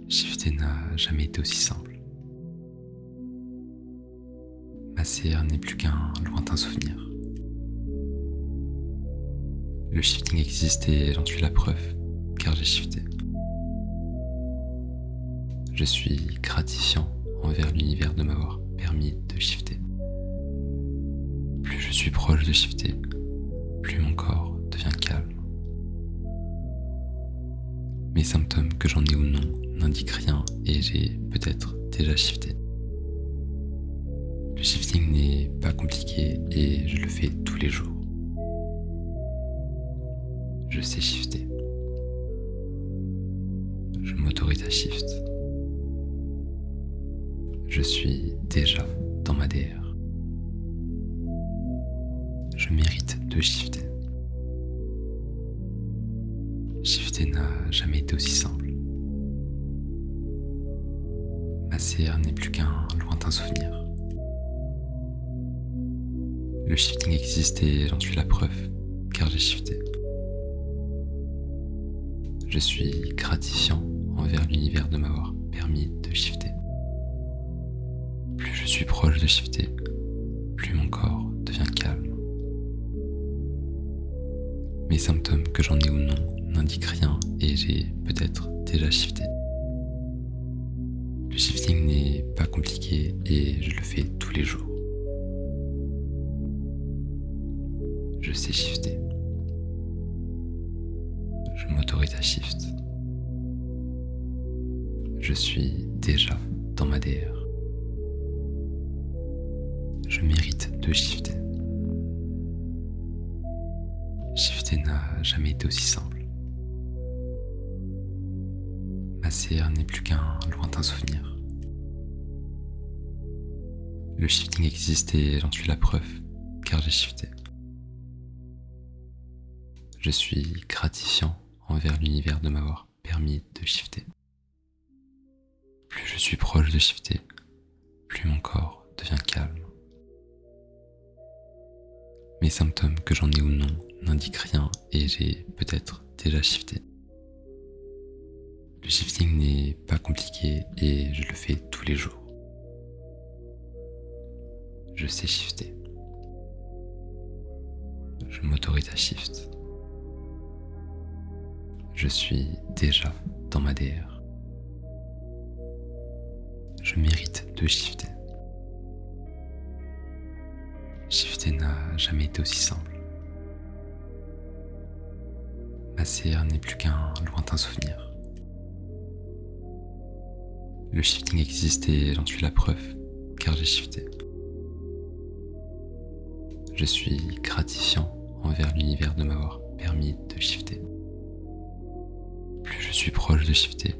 Shifter n'a jamais été aussi simple. Ma CR n'est plus qu'un lointain souvenir. Le shifting existe et j'en suis la preuve, car j'ai shifté. Je suis gratifiant envers l'univers de m'avoir permis de shifter. Plus je suis proche de shifter, plus mon corps devient calme. Mes symptômes, que j'en ai ou non, n'indiquent rien et j'ai peut-être déjà shifté. Le shifting n'est pas compliqué et je le fais tous les jours. Je sais shifter. Je m'autorise à shift. Je suis déjà dans ma DR. Je mérite de shifter. Shifter n'a jamais été aussi simple. Ma CR n'est plus qu'un lointain souvenir. Le shifting existe et j'en suis la preuve, car j'ai shifté. Je suis gratifiant envers l'univers de m'avoir permis de shifter. Plus je suis proche de shifter, plus mon corps devient calme. Mes symptômes, que j'en ai ou non, n'indiquent rien et j'ai peut-être déjà shifté. Le shifting n'est pas compliqué et je le fais tous les jours. Je sais shifter. Je m'autorise à shift. Je suis déjà dans ma DR. Je mérite de shifter. Shifter n'a jamais été aussi simple. Ma CR n'est plus qu'un lointain souvenir. Le shifting existe et j'en suis la preuve, car j'ai shifté. Je suis gratifiant envers l'univers de m'avoir permis de shifter. Plus je suis proche de shifter, plus mon corps devient calme. Mes symptômes, que j'en ai ou non, n'indiquent rien et j'ai peut-être déjà shifté. Le shifting n'est pas compliqué et je le fais tous les jours. Je sais shifter. Je m'autorise à shift. Je suis déjà dans ma DR. Je mérite de shifter. Shifter n'a jamais été aussi simple. Ma CR n'est plus qu'un lointain souvenir. Le shifting existe et j'en suis la preuve, car j'ai shifté. Je suis gratifiant envers l'univers de m'avoir permis de shifter. Plus je suis proche de shifter,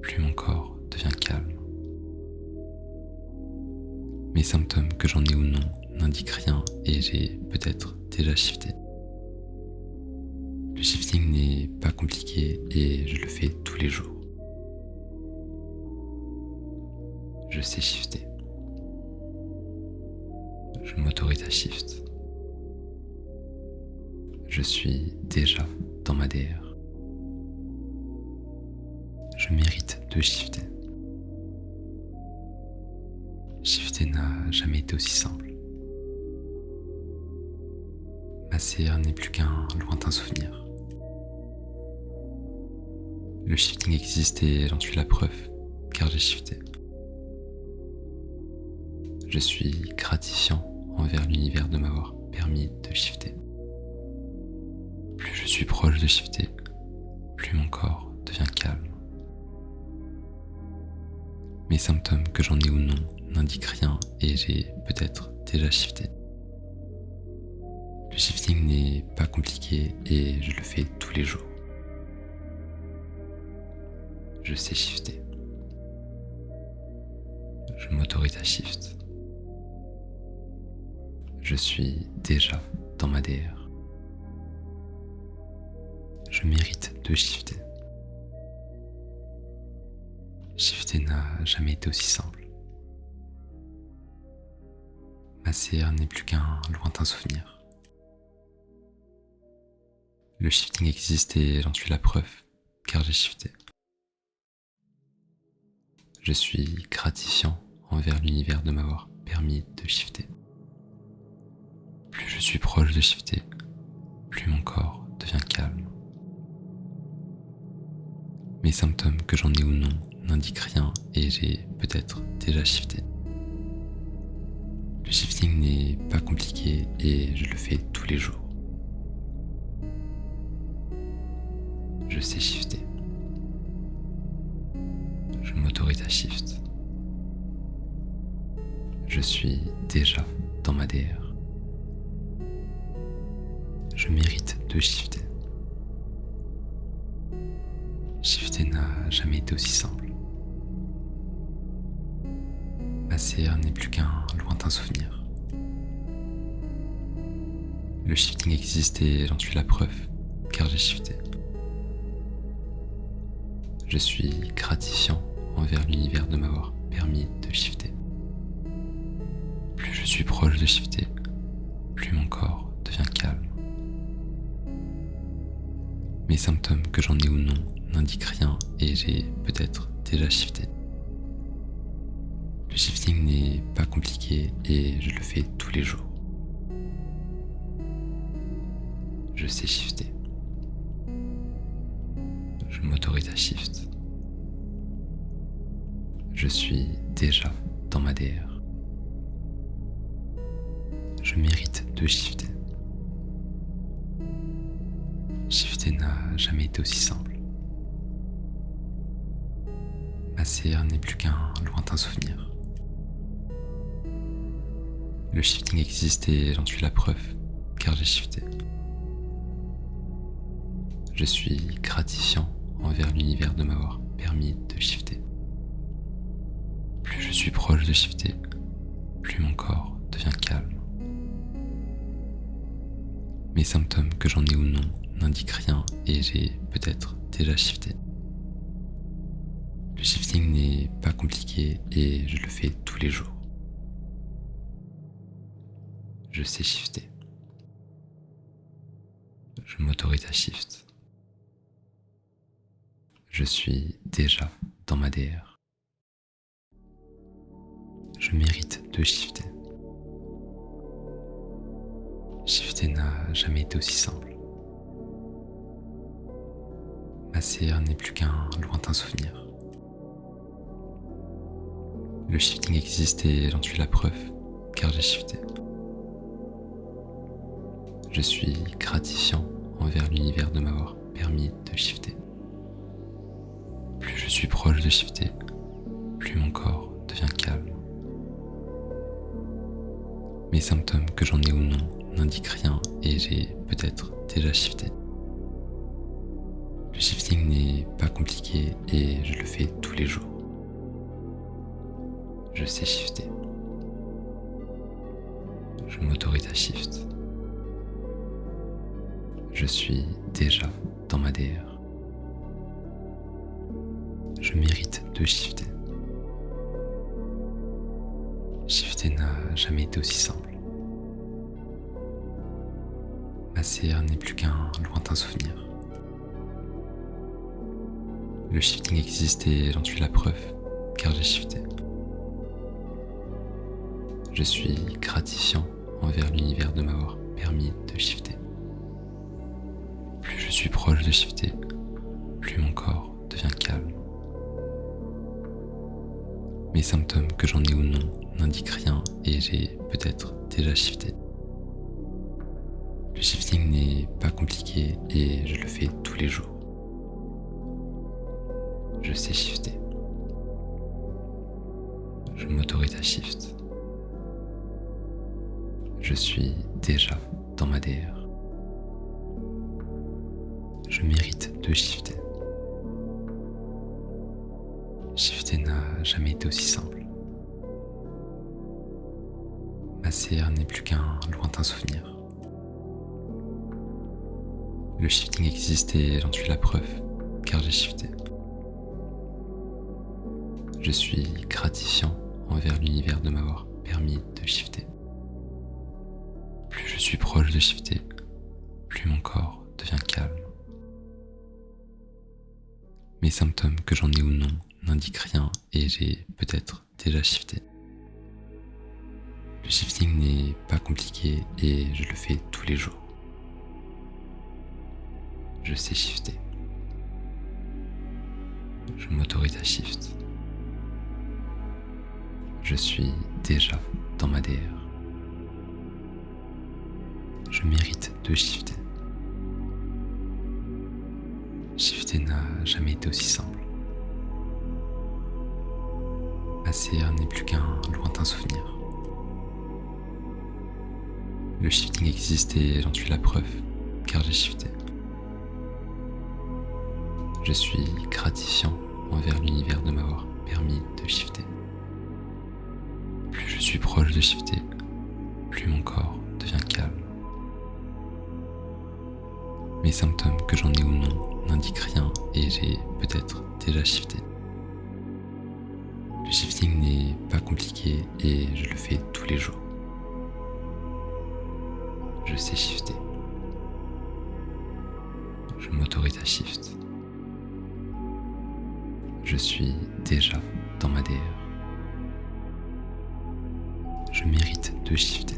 plus mon corps devient calme. Mes symptômes, que j'en ai ou non, n'indiquent rien et j'ai peut-être déjà shifté. Le shifting n'est pas compliqué et je le fais tous les jours. Je sais shifter. Je m'autorise à shift. Je suis déjà dans ma DR. Je mérite de shifter. Shifter n'a jamais été aussi simple. Ma CR n'est plus qu'un lointain souvenir. Le shifting existe et j'en suis la preuve, car j'ai shifté. Je suis gratifiant envers l'univers de m'avoir permis de shifter. Plus je suis proche de shifter, plus mon corps devient calme. Mes symptômes, que j'en ai ou non, n'indiquent rien et j'ai peut-être déjà shifté. Le shifting n'est pas compliqué et je le fais tous les jours. Je sais shifter. Je m'autorise à shift. Je suis déjà dans ma DR. Je mérite de shifter. Shifter n'a jamais été aussi simple. Ma CR n'est plus qu'un lointain souvenir. Le shifting existe et j'en suis la preuve, car j'ai shifté. Je suis gratifiant envers l'univers de m'avoir permis de shifter. Plus je suis proche de shifter, plus mon corps devient calme. Mes symptômes, que j'en ai ou non, n'indiquent rien et j'ai peut-être déjà shifté. Le shifting n'est pas compliqué et je le fais tous les jours. Je sais shifter. Je m'autorise à shift. Je suis déjà dans ma DR. Je mérite de shifter. Shifter n'a jamais été aussi simple. Ma CR n'est plus qu'un lointain souvenir. Le shifting existe et j'en suis la preuve, car j'ai shifté. Je suis gratifiant envers l'univers de m'avoir permis de shifter. Plus je suis proche de shifter, plus mon corps devient calme. Mes symptômes, que j'en ai ou non, n'indiquent rien et j'ai peut-être déjà shifté. Le shifting n'est pas compliqué et je le fais tous les jours. Je sais shifter. Je m'autorise à shift. Je suis déjà dans ma DR. Je mérite de shifter. Shifter n'a jamais été aussi simple. Ma CR n'est plus qu'un lointain souvenir. Le shifting existe et j'en suis la preuve, car j'ai shifté. Je suis gratifiant envers l'univers de m'avoir permis de shifter. Plus je suis proche de shifter, plus mon corps devient calme. Mes symptômes, que j'en ai ou non, n'indiquent rien et j'ai peut-être déjà shifté. Le shifting n'est pas compliqué et je le fais tous les jours. Je sais shifter. Je m'autorise à shift. Je suis déjà dans ma DR. Je mérite de shifter. Shifter n'a jamais été aussi simple. Ma CR n'est plus qu'un lointain souvenir. Le shifting existe et j'en suis la preuve, car j'ai shifté. Je suis gratifiant envers l'univers de m'avoir permis de shifter. Plus je suis proche de shifter, plus mon corps devient calme. Mes symptômes, que j'en ai ou non, n'indiquent rien et j'ai peut-être déjà shifté. Le shifting n'est pas compliqué et je le fais tous les jours. Je sais shifter. Je m'autorise à shift. Je suis déjà dans ma DR. Je mérite de shifter. Shifter n'a jamais été aussi simple. Ma CR n'est plus qu'un lointain souvenir. Le shifting existe et j'en suis la preuve, car j'ai shifté. Je suis gratifiant envers l'univers de m'avoir permis de shifter. Plus je suis proche de shifter, plus mon corps devient calme. Mes symptômes, que j'en ai ou non, n'indiquent rien et j'ai peut-être déjà shifté. Le shifting n'est pas compliqué et je le fais tous les jours. Je sais shifter. Je m'autorise à shift. Je suis déjà dans ma DR. Je mérite de shifter. Shifter n'a jamais été aussi simple. Ma CR n'est plus qu'un lointain souvenir. Le shifting existe et j'en suis la preuve, car j'ai shifté. Je suis gratifiant envers l'univers de m'avoir permis de shifter. Plus je suis proche de shifter, plus mon corps devient calme. Mes symptômes, que j'en ai ou non, n'indiquent rien et j'ai peut-être déjà shifté. Le shifting n'est pas compliqué et je le fais tous les jours. Je sais shifter. Je m'autorise à shift. Je suis déjà dans ma DR. Je mérite de shifter. Shifter n'a jamais été aussi simple. Ma CR n'est plus qu'un lointain souvenir. Le shifting existe et j'en suis la preuve, car j'ai shifté. Je suis gratifiant envers l'univers de m'avoir permis de shifter. Plus je suis proche de shifter, plus mon corps devient calme. Mes symptômes, que j'en ai ou non, n'indiquent rien et j'ai peut-être déjà shifté. Le shifting n'est pas compliqué et je le fais tous les jours. Je sais shifter. Je m'autorise à shift. Je suis déjà dans ma DR. Je mérite de shifter.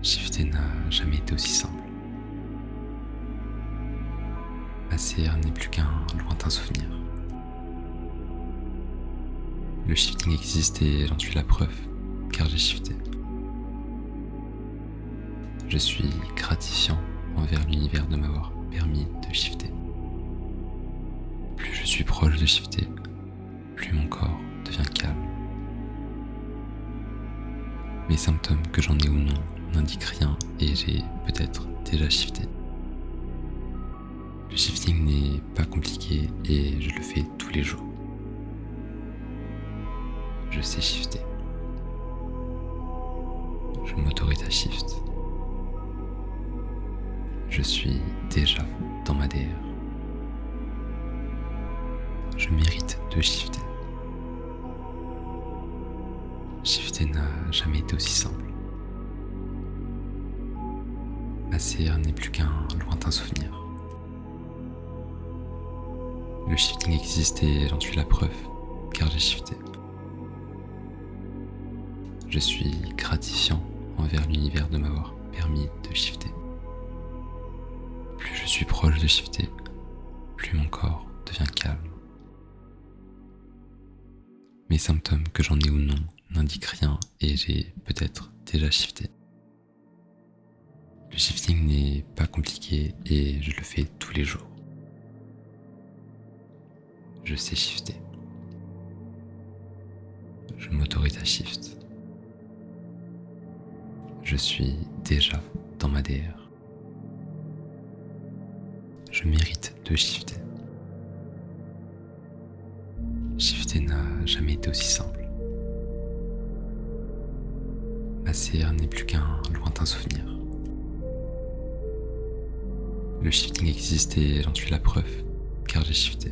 Shifter n'a jamais été aussi simple. Ma CR n'est plus qu'un lointain souvenir. Le shifting existe et j'en suis la preuve, car j'ai shifté. Je suis gratifiant envers l'univers de m'avoir permis de shifter. Plus je suis proche de shifter, plus mon corps devient calme. Mes symptômes, que j'en ai ou non, n'indiquent rien et j'ai peut-être déjà shifté. Le shifting n'est pas compliqué et je le fais tous les jours. Je sais shifter. Je m'autorise à shift. Je suis déjà dans ma DR. Je mérite de shifter. Shifter n'a jamais été aussi simple. Ma CR n'est plus qu'un lointain souvenir. Le shifting existe et j'en suis la preuve, car j'ai shifté. Je suis gratifiant envers l'univers de m'avoir permis de shifter. Plus je suis proche de shifter, plus mon corps devient calme. Mes symptômes, que j'en ai ou non, n'indiquent rien et j'ai peut-être déjà shifté. Le shifting n'est pas compliqué et je le fais tous les jours. Je sais shifter. Je m'autorise à shift. Je suis déjà dans ma DR. Je mérite de shifter. Shifter n'a jamais été aussi simple. Ma CR n'est plus qu'un lointain souvenir. Le shifting existe et j'en suis la preuve, car j'ai shifté.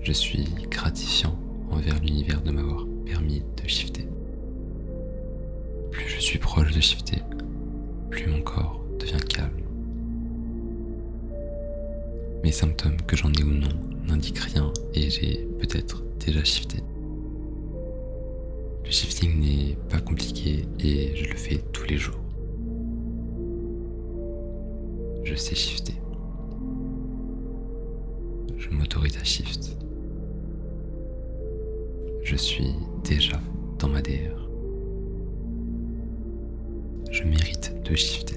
Je suis gratifiant envers l'univers de m'avoir permis de shifter. Plus je suis proche de shifter, plus mon corps devient calme. Mes symptômes, que j'en ai ou non, n'indiquent rien et j'ai peut-être déjà shifté. Le shifting n'est pas compliqué et je le fais tous les jours. Je sais shifter. Je m'autorise à shift. Je suis déjà dans ma DR. Je mérite de shifter.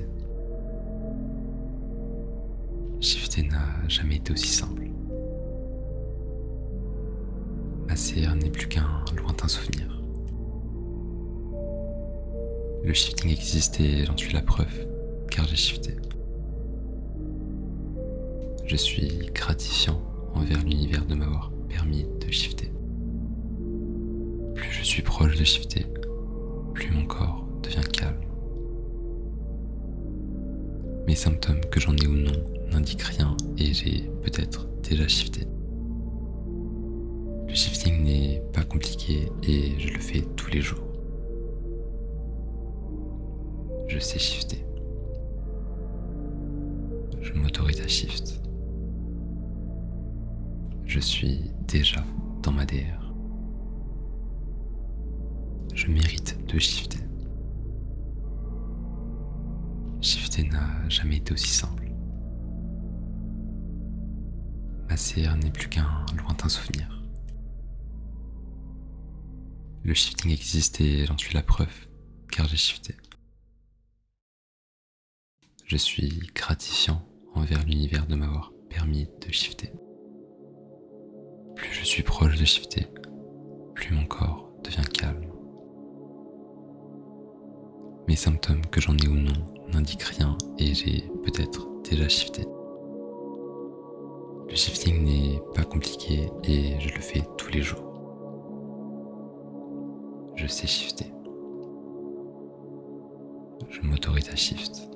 Shifter n'a jamais été aussi simple. Ma CR n'est plus qu'un lointain souvenir. Le shifting existe et j'en suis la preuve, car j'ai shifté. Je suis gratifiant envers l'univers de m'avoir permis de shifter. Plus je suis proche de shifter, plus mon corps devient calme. Mes symptômes, que j'en ai ou non, n'indiquent rien et j'ai peut-être déjà shifté. Le shifting n'est pas compliqué et je le fais tous les jours. Je sais shifter. Je m'autorise à shift. Je suis déjà dans ma DR. Je mérite de shifter. Shifter n'a jamais été aussi simple. Ma CR n'est plus qu'un lointain souvenir. Le shifting existe et j'en suis la preuve, car j'ai shifté. Je suis gratifiant envers l'univers de m'avoir permis de shifter. Plus je suis proche de shifter, plus mon corps devient calme. Mes symptômes, que j'en ai ou non, n'indiquent rien et j'ai peut-être déjà shifté. Le shifting n'est pas compliqué et je le fais tous les jours. Je sais shifter. Je m'autorise à shift.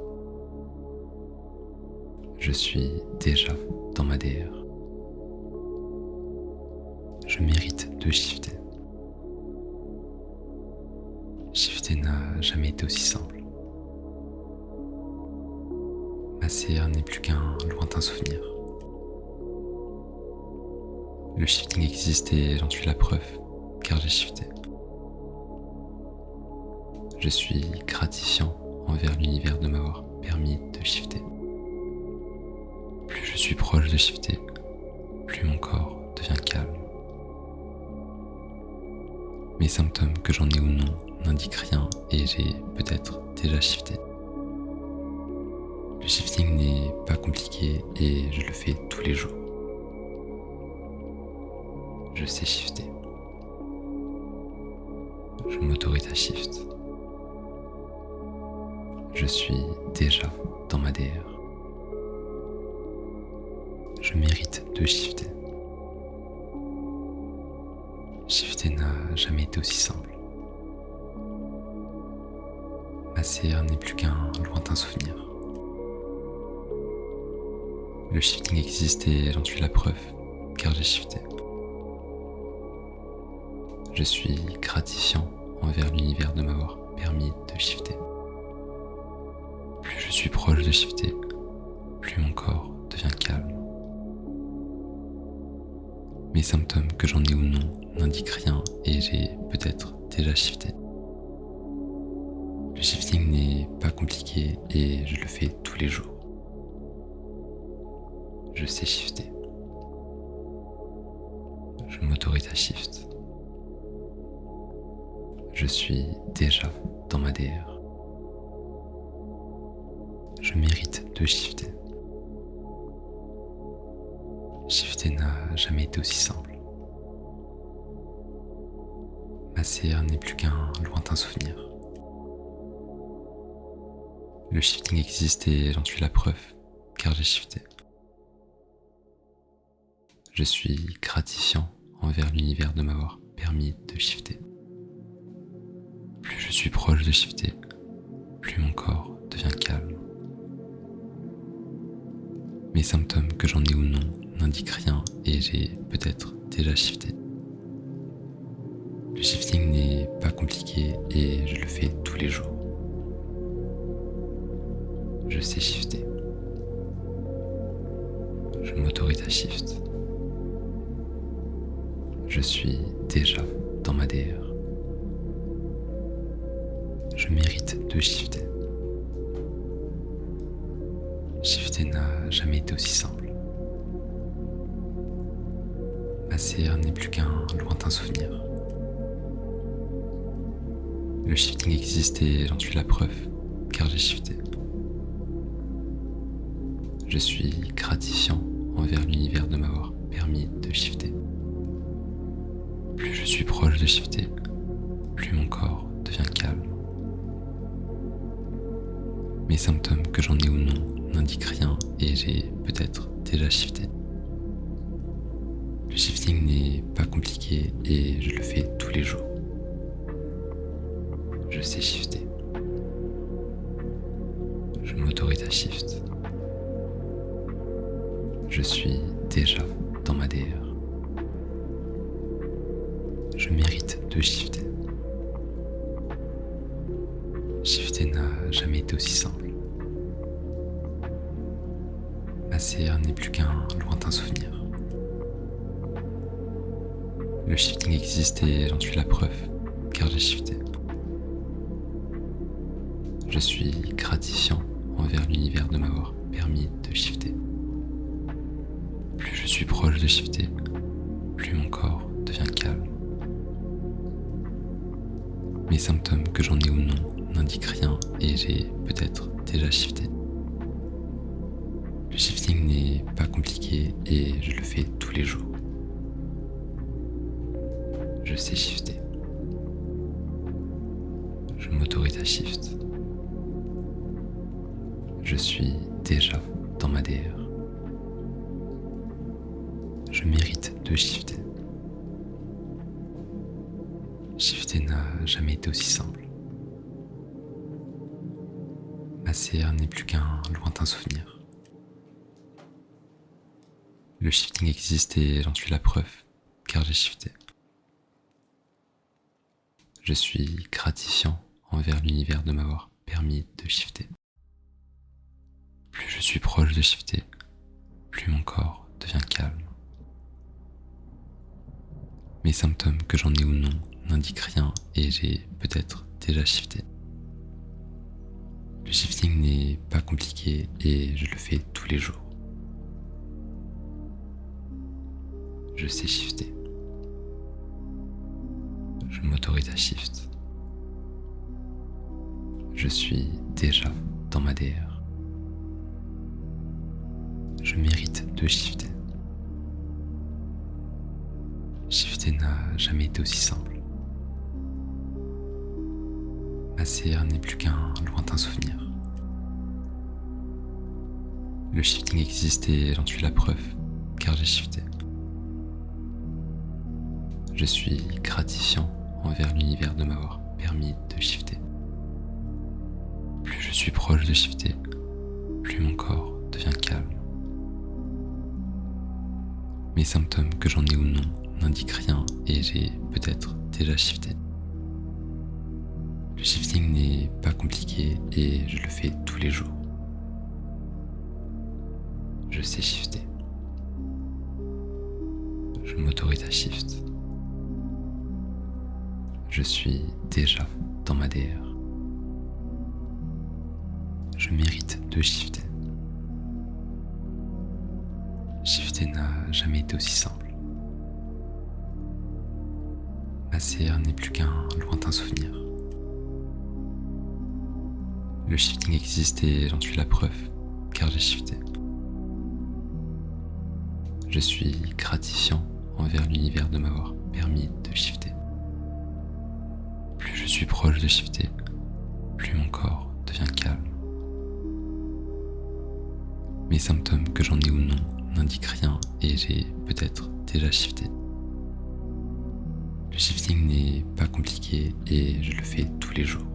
Je suis déjà dans ma DR. Je mérite de shifter. Shifter n'a jamais été aussi simple. Ma CR n'est plus qu'un lointain souvenir. Le shifting existe et j'en suis la preuve, car j'ai shifté. Je suis gratifiant envers l'univers de m'avoir permis de shifter. Plus je suis proche de shifter, plus mon corps devient calme. Mes symptômes, que j'en ai ou non, n'indiquent rien et j'ai peut-être déjà shifté. Le shifting n'est pas compliqué et je le fais tous les jours. Je sais shifter. Je m'autorise à shift. Je suis déjà dans ma DR. Je mérite de shifter. Shifter n'a jamais été aussi simple. Ma CR n'est plus qu'un lointain souvenir. Le shifting existe et j'en suis la preuve, car j'ai shifté. Je suis gratifiant envers l'univers de m'avoir permis de shifter. Plus je suis proche de shifter, plus mon corps devient calme. Mes symptômes, que j'en ai ou non, n'indiquent rien et j'ai peut-être déjà shifté. Le shifting n'est pas compliqué et je le fais tous les jours. Je sais shifter. Je m'autorise à shift. Je suis déjà dans ma DR. Je mérite de shifter. Shifter n'a jamais été aussi simple. Ma CR n'est plus qu'un lointain souvenir. Le shifting existe et j'en suis la preuve, car j'ai shifté. Je suis gratifiant envers l'univers de m'avoir permis de shifter. Plus je suis proche de shifter, plus mon corps devient calme. Mes symptômes, que j'en ai ou non, n'indiquent rien et j'ai peut-être déjà shifté. Le shifting n'est pas compliqué et je le fais tous les jours. Je sais shifter. Je m'autorise à shift. Je suis déjà dans ma DR. Je mérite de shifter. Shifter n'a jamais été aussi simple. Ma CR n'est plus qu'un lointain souvenir. Le shifting existe et j'en suis la preuve, car j'ai shifté. Je suis gratifiant envers l'univers de m'avoir permis de shifter. Plus je suis proche de shifter, plus mon corps devient calme. Mes symptômes, que j'en ai ou non, n'indiquent rien et j'ai peut-être déjà shifté. Le shifting n'est pas compliqué et je le fais tous les jours. Je sais shifter. Je m'autorise à shift. Je suis déjà dans ma DR. Je mérite de shifter. Shifter n'a jamais été aussi simple. Ma CR n'est plus qu'un lointain souvenir. Le shifting existe et j'en suis la preuve, car j'ai shifté. Je suis gratifiant envers l'univers de m'avoir permis de shifter. Plus je suis proche de shifter, plus mon corps devient calme. Mes symptômes, que j'en ai ou non, n'indiquent rien et j'ai peut-être déjà shifté. Le shifting n'est pas compliqué et je le fais tous les jours. Je sais shifter. Je m'autorise à shift. Je suis déjà dans ma DR. Je mérite de shifter. Shifter n'a jamais été aussi simple. Ma CR n'est plus qu'un lointain souvenir. Le shifting existe et j'en suis la preuve, car j'ai shifté. Je suis gratifiant envers l'univers de m'avoir permis de shifter. Plus je suis proche de shifter, plus mon corps devient calme. Mes symptômes, que j'en ai ou non, n'indiquent rien et j'ai peut-être déjà shifté. Le shifting n'est pas compliqué et je le fais tous les jours. Je sais shifter. Je m'autorise à shift. Je suis déjà dans ma DR. Je mérite de shifter. Shifter n'a jamais été aussi simple. Ma CR n'est plus qu'un lointain souvenir. Le shifting existe et j'en suis la preuve, car j'ai shifté. Je suis gratifiant envers l'univers de m'avoir permis de shifter. Plus je suis proche de shifter, plus mon corps devient calme. Mes symptômes, que j'en ai ou non, n'indiquent rien et j'ai peut-être déjà shifté. Le shifting n'est pas compliqué et je le fais tous les jours. Je sais shifter. Je m'autorise à shift. Je suis déjà dans ma DR. Je mérite de shifter. Shifter n'a jamais été aussi simple. Ma CR n'est plus qu'un lointain souvenir. Le shifting existe et j'en suis la preuve, car j'ai shifté. Je suis gratifiant envers l'univers de m'avoir permis de shifter. Plus je suis proche de shifter, plus mon corps devient calme. Mes symptômes, que j'en ai ou non, n'indiquent rien et j'ai peut-être déjà shifté. Le shifting n'est pas compliqué et je le fais tous les jours.